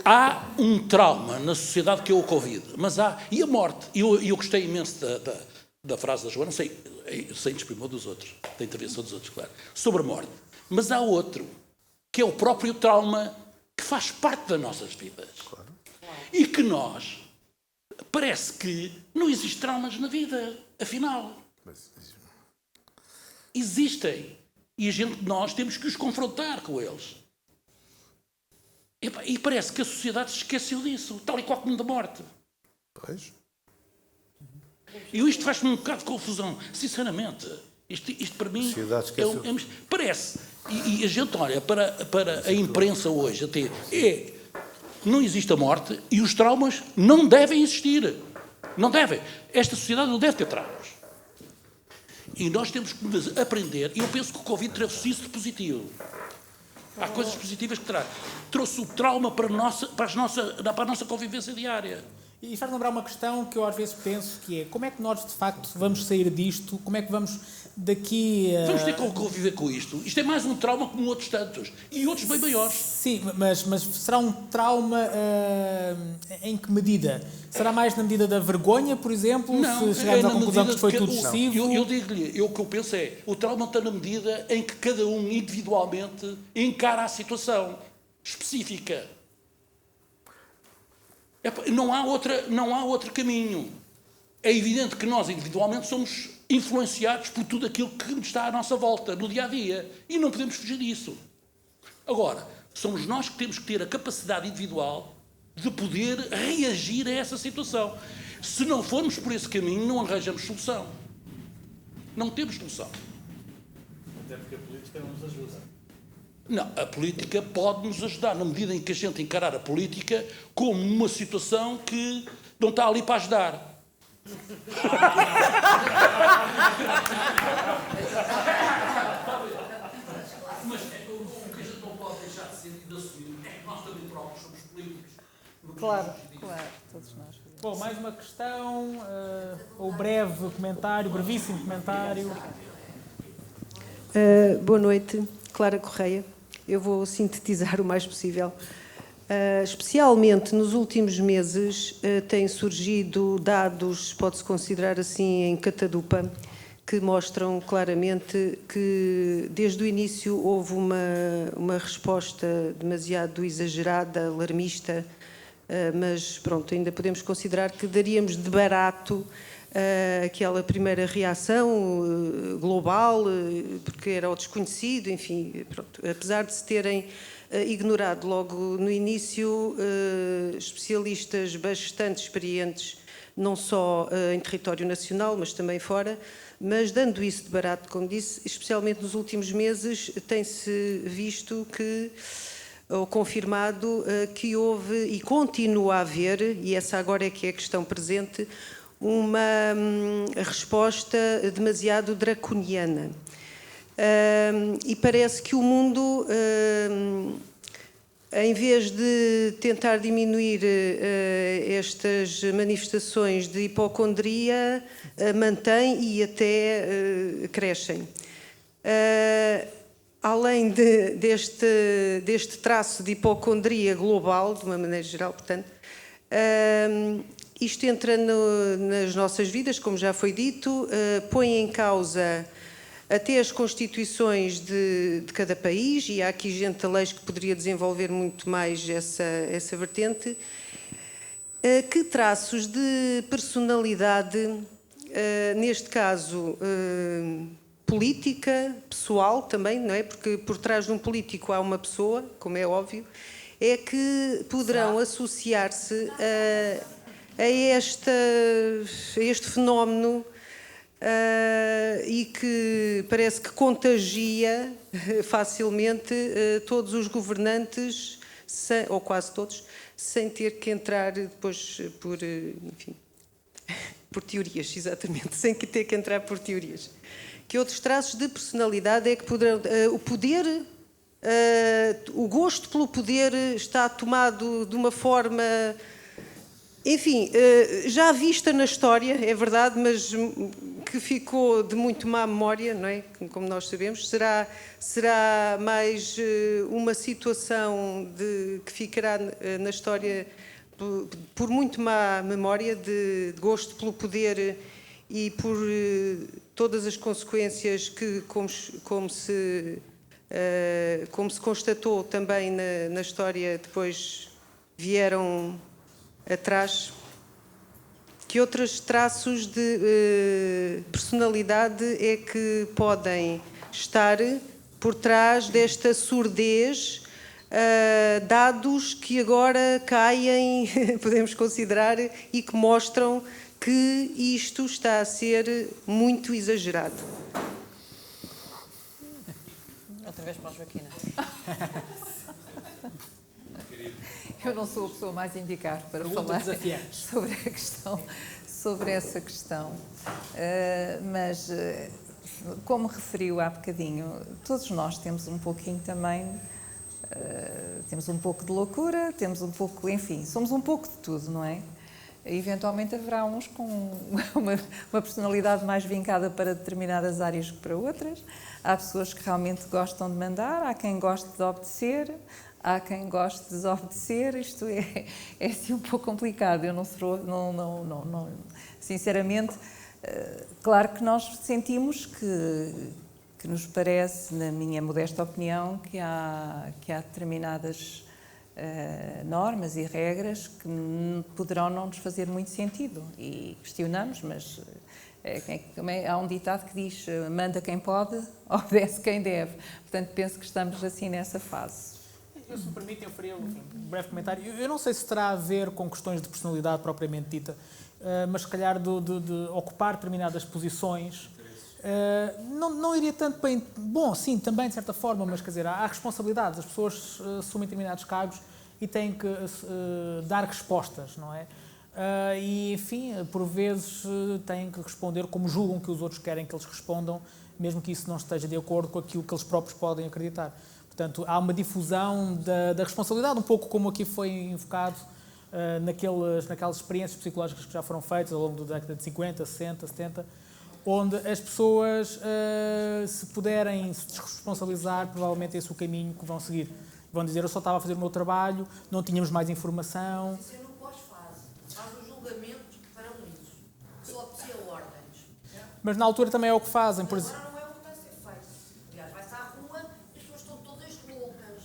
Há um trauma na sociedade que é o Covid, mas há... E a morte? Eu gostei imenso da frase da Joana, sem desprimor dos outros, da intervenção dos outros, claro, sobre a morte. Mas há outro, que é o próprio trauma que faz parte das nossas vidas. Claro. E que nós... Parece que não existem traumas na vida, afinal. Existem. E nós temos que os confrontar com eles. E parece que a sociedade se esqueceu disso, tal e qual como da morte. Pois. E isto faz-me um bocado de confusão, sinceramente. Isto para mim parece. E a gente olha para a imprensa hoje até. Não existe a morte e os traumas não devem existir. Não devem. Esta sociedade não deve ter traumas. E nós temos que aprender. E eu penso que o Covid trouxe isso de positivo. Há coisas positivas que traz. Trouxe o trauma para a nossa convivência diária. E faz lembrar uma questão que eu às vezes penso, que é: como é que nós de facto vamos sair disto? Como é que vamos daqui a... Vamos ter que conviver com isto. Isto é mais um trauma como outros tantos. E outros bem maiores. Sim, mas será um trauma em que medida? Será mais na medida da vergonha, por exemplo? Não, se chegarmos à conclusão que isto foi que, tudo excessivo? Eu digo-lhe, o que eu penso é, o trauma está na medida em que cada um individualmente encara a situação específica. Não há outro caminho. É evidente que nós individualmente somos influenciados por tudo aquilo que está à nossa volta, no dia-a-dia. E não podemos fugir disso. Agora, somos nós que temos que ter a capacidade individual de poder reagir a essa situação. Se não formos por esse caminho, não arranjamos solução. Não temos solução. Até porque a política não nos ajuda. Não, a política pode nos ajudar na medida em que a gente encarar a política como uma situação que não está ali para ajudar. Mas o que a gente não pode deixar de ser e de assumir é que nós também próprios somos políticos. Claro, todos nós. Bom, mais uma questão, ou breve comentário, brevíssimo comentário. Boa noite, Clara Correia. Eu vou sintetizar o mais possível. Especialmente nos últimos meses têm surgido dados, pode-se considerar assim, em catadupa, que mostram claramente que desde o início houve uma resposta demasiado exagerada, alarmista, mas pronto, ainda podemos considerar que daríamos de barato aquela primeira reação global, porque era o desconhecido, enfim, pronto. Apesar de se terem ignorado logo no início especialistas bastante experientes, não só em território nacional, mas também fora, mas dando isso de barato, como disse, especialmente nos últimos meses, tem-se visto que, ou confirmado, que houve e continua a haver, e essa agora é que é a questão presente, uma resposta demasiado draconiana. E parece que o mundo, em vez de tentar diminuir estas manifestações de hipocondria, mantém e até crescem. Além deste traço de hipocondria global, de uma maneira geral, portanto, isto entra nas nossas vidas, como já foi dito, põe em causa até as constituições de cada país, e há aqui gente da lei que poderia desenvolver muito mais essa vertente. Que traços de personalidade, neste caso política, pessoal também, não é? Porque por trás de um político há uma pessoa, como é óbvio, é que poderão associar-se a este fenómeno e que parece que contagia facilmente todos os governantes, ou quase todos, sem ter que entrar depois por teorias, exatamente, sem ter que entrar por teorias. Que outros traços de personalidade é que poderão... o poder, o gosto pelo poder está tomado de uma forma... Enfim, já vista na história, é verdade, mas que ficou de muito má memória, não é? Como nós sabemos. Será mais uma situação que ficará na história por muito má memória, de gosto pelo poder e por todas as consequências que, como se constatou também na história, depois vieram atrás. Que outros traços de personalidade é que podem estar por trás desta surdez, dados que agora caem, podemos considerar, e que mostram que isto está a ser muito exagerado? Outra vez para a Joaquina. Eu não sou a pessoa mais indicada para falar sobre essa questão, mas como referiu há bocadinho, todos nós temos um pouquinho também, temos um pouco de loucura, temos um pouco, enfim, somos um pouco de tudo, não é? Eventualmente haverá uns com uma personalidade mais vincada para determinadas áreas que para outras, há pessoas que realmente gostam de mandar, há quem goste de obedecer, há quem goste de desobedecer. Isto é assim um pouco complicado. Eu não sinceramente, claro que nós sentimos que nos parece, na minha modesta opinião, que há determinadas normas e regras que poderão não nos fazer muito sentido. E questionamos, mas há um ditado que diz: manda quem pode, obedece quem deve. Portanto, penso que estamos assim nessa fase. Se me permitem, eu faria um breve comentário. Eu não sei se terá a ver com questões de personalidade propriamente dita, mas se calhar de ocupar determinadas posições Não iria tanto para... Bom, sim, também de certa forma, mas quer dizer, há responsabilidades. As pessoas assumem determinados cargos e têm que dar respostas, não é? E, enfim, por vezes têm que responder como julgam que os outros querem que eles respondam, mesmo que isso não esteja de acordo com aquilo que eles próprios podem acreditar. Portanto, há uma difusão da responsabilidade, um pouco como aqui foi invocado naquelas experiências psicológicas que já foram feitas ao longo da década de 50, 60, 70, onde as pessoas, se puderem se desresponsabilizar, provavelmente esse é o caminho que vão seguir. Vão dizer, eu só estava a fazer o meu trabalho, não tínhamos mais informação. Isso é no pós-fase. Faz os julgamentos paralelos. Só obedecia ordens. Mas na altura também é o que fazem. Por Agora não é o que está a ser feito. Aliás, vai-se à rua e as pessoas estão todas loucas.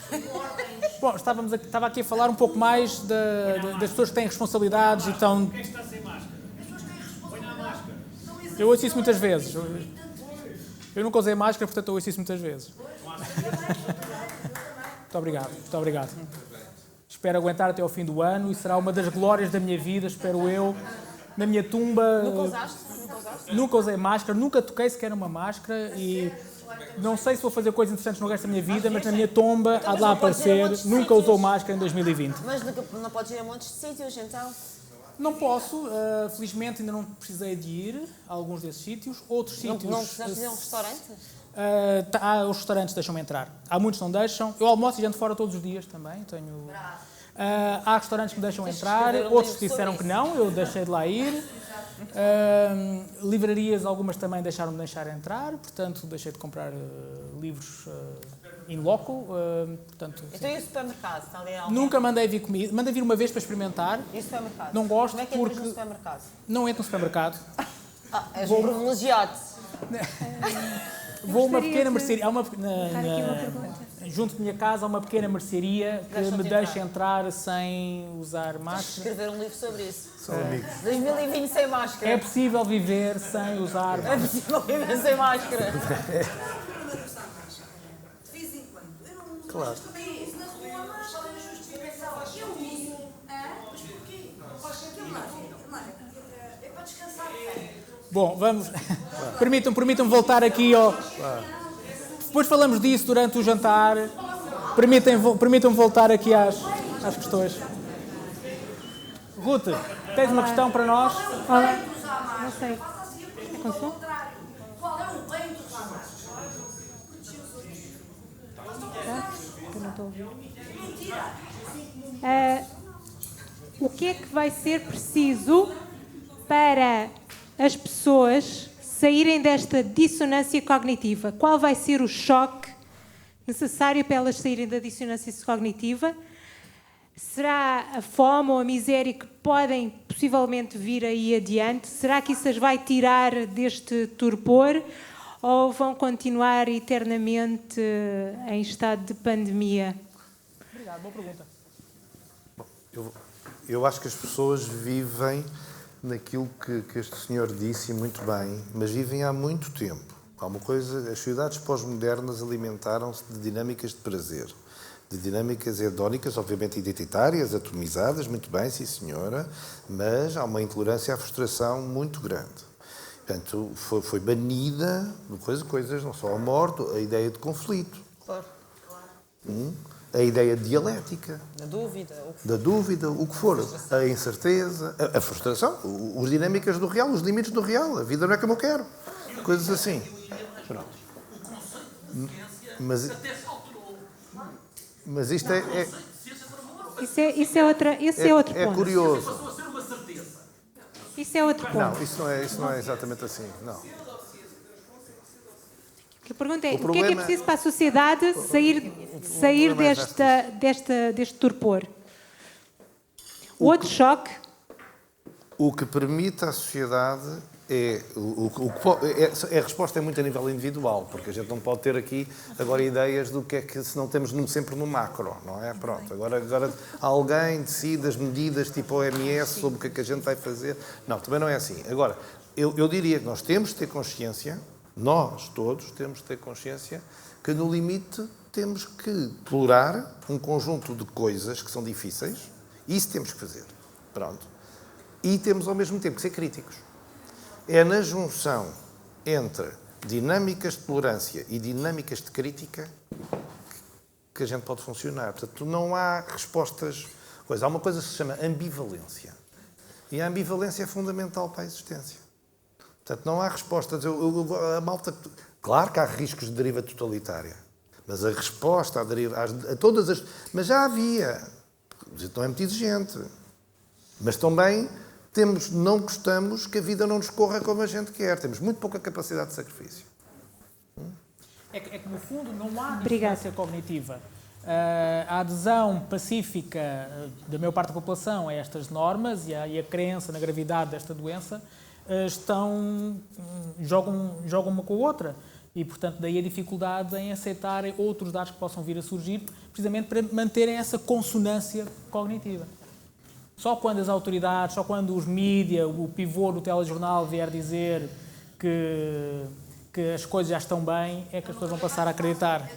Com ordens. Bom, estava aqui a falar um pouco mais das pessoas que têm responsabilidades e estão... Quem está sem máscara? As pessoas têm responsabilidade. Eu ouço isso muitas vezes. Eu nunca usei máscara, portanto eu ouço isso muitas vezes. Muito obrigado, muito obrigado. Espero aguentar até ao fim do ano e será uma das glórias da minha vida, espero eu. Na minha tumba... Nunca usaste? Nunca usei máscara, nunca toquei sequer uma máscara e não sei se vou fazer coisas interessantes no resto da minha vida, mas na minha tomba há de lá aparecer, nunca usou máscara em 2020. Mas não podes ir a montes de sítios, então? Não posso, felizmente ainda não precisei de ir a alguns desses sítios. Outros sítios... Não precisaste ir a um restaurante? Os restaurantes deixam-me entrar. Há muitos que não deixam. Eu almoço e janto fora todos os dias também. Há restaurantes que me deixam entrar, outros disseram que não, eu deixei de lá ir. Livrarias, algumas também deixaram-me deixar entrar, portanto deixei de comprar livros in loco. Portanto, então e o supermercado? Está ali alguém? Nunca mandei vir comida. Mandei vir uma vez para experimentar. E o supermercado? Não gosto. Como é que entras no supermercado? Não entro no supermercado. És um privilegiado. Vou a uma pequena mercearia. Junto da minha casa há uma pequena mercearia que me deixa entrar sem usar máscara. Escrever um livro sobre isso. São amigos. 2020 sem máscara. É possível viver sem usar máscara. É possível viver sem máscara. De vez em quando. Eu não Claro. isso na rua, mas qual é a justificação? Eu uso. Mas porquê? Não faz sentido. É para descansar. Bom, vamos. Permitam-me voltar aqui ao. Depois falamos disso durante o jantar. Permitam-me voltar aqui às questões. Ruth, tens uma questão para nós? Olá. Não sei. É consigo? Qual é o bem de usar máscara? Eu não estou a ouvir. Mentira. O que é que vai ser preciso para as pessoas saírem desta dissonância cognitiva? Qual vai ser o choque necessário para elas saírem da dissonância cognitiva? Será a fome ou a miséria que podem possivelmente vir aí adiante? Será que isso as vai tirar deste torpor? Ou vão continuar eternamente em estado de pandemia? Obrigado, boa pergunta. Eu acho que as pessoas vivem naquilo que este senhor disse muito bem, mas vivem há muito tempo. Há uma coisa, as sociedades pós-modernas alimentaram-se de dinâmicas de prazer, de dinâmicas hedónicas, obviamente identitárias, atomizadas, muito bem, sim senhora, mas há uma intolerância à frustração muito grande. Portanto, foi banida coisas, não só a morte, a ideia de conflito. Claro. A ideia de dialética. Da dúvida, o que for. A incerteza, a frustração, as dinâmicas do real, os limites do real. A vida não é como eu quero. Coisas assim. Pronto. Mas isto é Isso é outro ponto. É curioso. Isso é outro ponto. Não, isso não é exatamente assim. Não. A pergunta é, o que é problema... preciso para a sociedade sair deste torpor? O outro choque... O que permite à sociedade a resposta é muito a nível individual, porque a gente não pode ter aqui agora ideias do que é que se não temos sempre no macro, não é? Pronto, agora alguém decide as medidas tipo OMS sobre o que é que a gente vai fazer. Não, também não é assim. Agora, eu diria que nós temos de ter consciência, nós todos temos de ter consciência que no limite temos que tolerar um conjunto de coisas que são difíceis, isso temos que fazer. Pronto. E temos ao mesmo tempo que ser críticos. É na junção entre dinâmicas de tolerância e dinâmicas de crítica que a gente pode funcionar. Portanto, não há respostas... Há uma coisa que se chama ambivalência. E a ambivalência é fundamental para a existência. Portanto, não há respostas. A malta... Claro que há riscos de deriva totalitária. Mas a resposta a todas as... Mas já havia. Não é muito exigente. Mas também não gostamos que a vida não nos corra como a gente quer. Temos muito pouca capacidade de sacrifício. É que no fundo, não há dissonância cognitiva. A adesão pacífica da maior parte da população a estas normas e a crença na gravidade desta doença jogam uma com a outra. E, portanto, daí a dificuldade em aceitarem outros dados que possam vir a surgir, precisamente para manterem essa consonância cognitiva. Só quando as autoridades, só quando os mídia, o pivô do telejornal vier dizer que as coisas já estão bem, é que as pessoas vão passar a acreditar.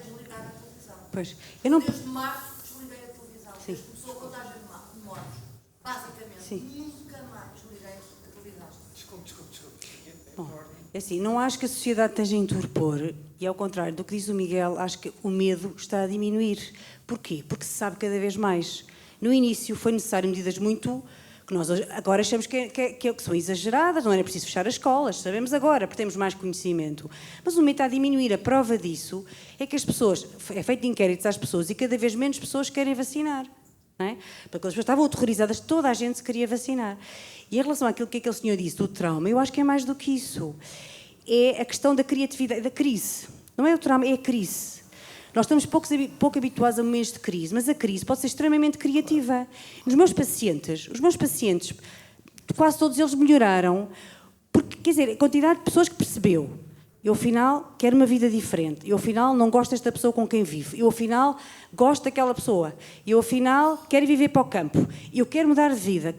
Pois, eu não... Desde março desliguei a televisão. Desde que começou a contagem de mortos. Basicamente, nunca mais desliguei a televisão. Desculpe. Bom, é assim, não acho que a sociedade esteja a interpor, e ao contrário do que diz o Miguel, acho que o medo está a diminuir. Porquê? Porque se sabe cada vez mais. No início foi necessário medidas muito... que nós agora achamos que são exageradas, não era preciso fechar as escolas, sabemos agora, porque temos mais conhecimento. Mas o medo está a diminuir. A prova disso é que as pessoas... É feito inquéritos às pessoas e cada vez menos pessoas querem vacinar. Não é? Porque as pessoas estavam aterrorizadas, toda a gente se queria vacinar. E em relação àquilo que aquele senhor disse do trauma, eu acho que é mais do que isso. É a questão da criatividade, da crise. Não é o trauma, é a crise. Nós estamos pouco habituados a momentos de crise, mas a crise pode ser extremamente criativa. Os meus pacientes, quase todos eles melhoraram, porque, quer dizer, a quantidade de pessoas que percebeu, eu, afinal, quero uma vida diferente, eu, afinal, não gosto desta pessoa com quem vivo, eu, afinal, gosto daquela pessoa, eu, afinal, quero viver para o campo, eu quero mudar de vida.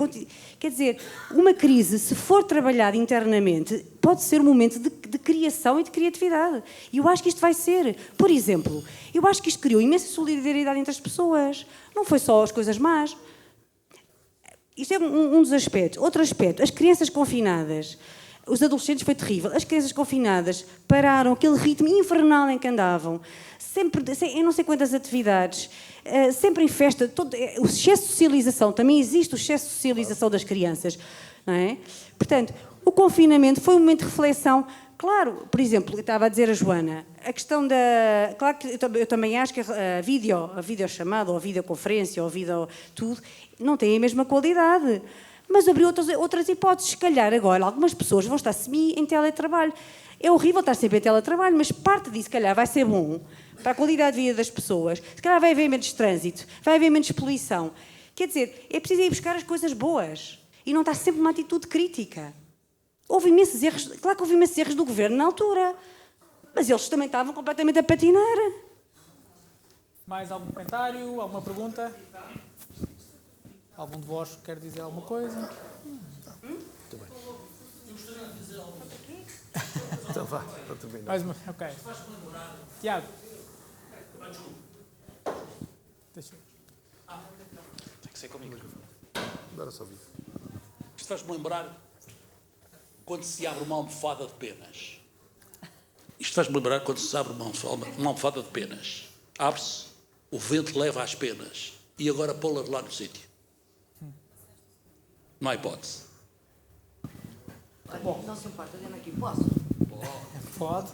Quer dizer, uma crise, se for trabalhada internamente, pode ser um momento de criação e de criatividade. E eu acho que isto vai ser. Por exemplo, eu acho que isto criou imensa solidariedade entre as pessoas. Não foi só as coisas más. Isto é um dos aspectos. Outro aspecto, as crianças confinadas. Os adolescentes foi terrível. As crianças confinadas pararam aquele ritmo infernal em que andavam. Sempre, em não sei quantas atividades, sempre em festa. O excesso de socialização, também existe o excesso de socialização das crianças. Não é? Portanto, o confinamento foi um momento de reflexão. Claro, por exemplo, eu estava a dizer a Joana, a questão da... Claro que eu também acho que a videochamada, ou a videoconferência, ou a vídeo tudo, não tem a mesma qualidade. Mas abriu outras hipóteses. Se calhar agora algumas pessoas vão estar em teletrabalho. É horrível estar sempre em teletrabalho, mas parte disso, se calhar, vai ser bom para a qualidade de vida das pessoas. Se calhar vai haver menos trânsito, vai haver menos poluição. Quer dizer, é preciso ir buscar as coisas boas e não estar sempre numa atitude crítica. Houve imensos erros, claro que houve imensos erros do governo na altura, mas eles também estavam completamente a patinar. Mais algum comentário? Alguma pergunta? Algum de vós quer dizer alguma coisa? Muito bem. Eu gostaria de dizer alguma coisa. Então vá, para terminar. Mais uma, ok. Tiago. Deixa eu... Tem que ser comigo. Agora só vi. Isto faz-me lembrar quando se abre uma almofada de penas. Isto faz-me lembrar quando se abre uma almofada de penas. Abre-se, o vento leva as penas e agora pô-las lá no sítio. Não há hipótese. Bom, não se importa, dê-me aqui, posso? Pode.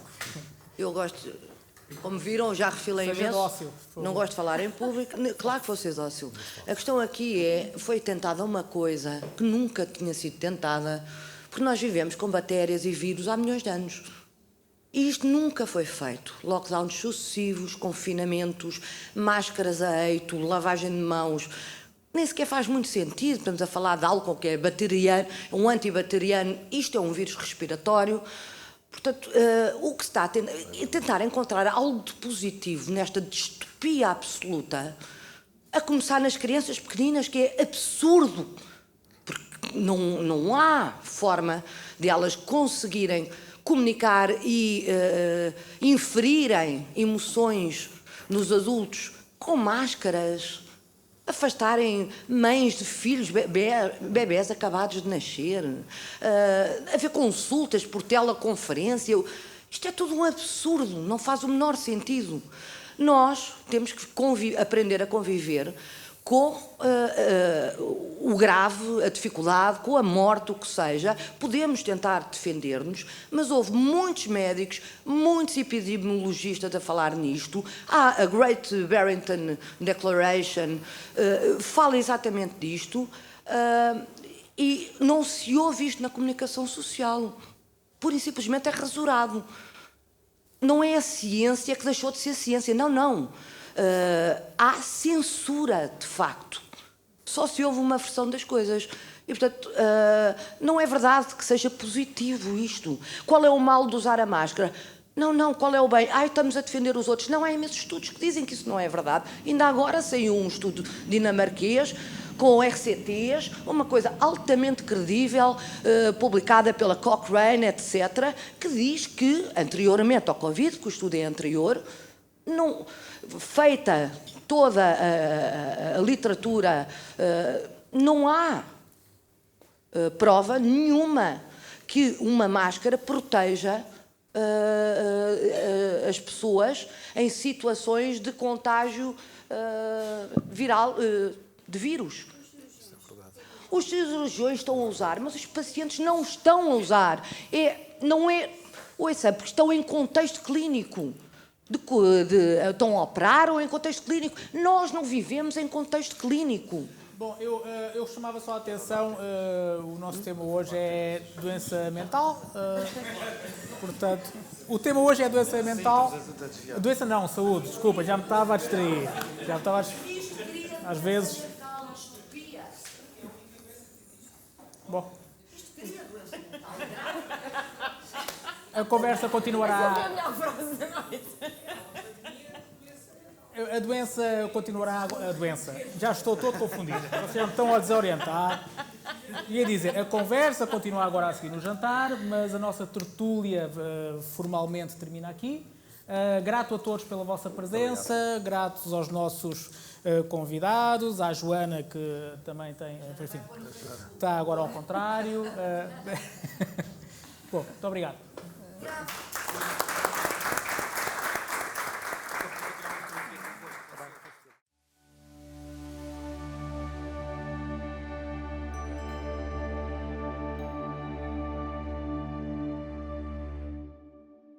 Eu gosto, como viram, já refilei Seja imenso. dócil, por favor. Não gosto de falar em público. Claro que vou ser dócil. A questão aqui foi tentada uma coisa que nunca tinha sido tentada, porque nós vivemos com bactérias e vírus há milhões de anos. E isto nunca foi feito. Lockdowns sucessivos, confinamentos, máscaras a eito, lavagem de mãos. Nem sequer faz muito sentido. Estamos a falar de álcool que é bacteriano, um antibacteriano. Isto é um vírus respiratório. Portanto, o que se está a tentar encontrar algo de positivo nesta distopia absoluta, a começar nas crianças pequeninas, que é absurdo. Porque não há forma de elas conseguirem comunicar e inferirem emoções nos adultos com máscaras. afastarem mães de filhos, bebés acabados de nascer, haver consultas por teleconferência. Isto é tudo um absurdo, não faz o menor sentido. Nós temos que aprender a conviver com o grave, a dificuldade, com a morte, o que seja. Podemos tentar defender-nos, mas houve muitos médicos, muitos epidemiologistas a falar nisto. Há a Great Barrington Declaration, fala exatamente disto, e não se ouve isto na comunicação social. Pura e simplesmente é rasurado. Não é a ciência que deixou de ser ciência, não. Há censura, de facto. Só se houve uma versão das coisas. E, portanto, não é verdade que seja positivo isto. Qual é o mal de usar a máscara? Não, qual é o bem? Estamos a defender os outros. Não, há imensos estudos que dizem que isso não é verdade. Ainda agora saiu um estudo dinamarquês com RCTs, uma coisa altamente credível, publicada pela Cochrane, etc., que diz que, anteriormente ao Covid, que o estudo é anterior, feita toda a literatura, não há prova nenhuma que uma máscara proteja as pessoas em situações de contágio viral de vírus. Os cirurgiões estão a usar, mas os pacientes não estão a usar. Ouça, porque estão em contexto clínico. Estão a operar ou em contexto clínico. Nós não vivemos em contexto clínico. Bom, eu chamava só a atenção, o nosso tema hoje é doença mental, portanto, o tema hoje é doença mental, doença não, saúde, desculpa, já me estava a distrair, às vezes. Bom, a conversa continuará. A doença continuará. A doença. Já estou todo confundido. Vocês já me estão a desorientar. Ia dizer, a conversa continua agora a seguir no jantar, mas a nossa tertúlia formalmente termina aqui. Grato a todos pela vossa presença, gratos aos nossos convidados, à Joana, que também tem. Enfim, está agora ao contrário. Bom, muito obrigado.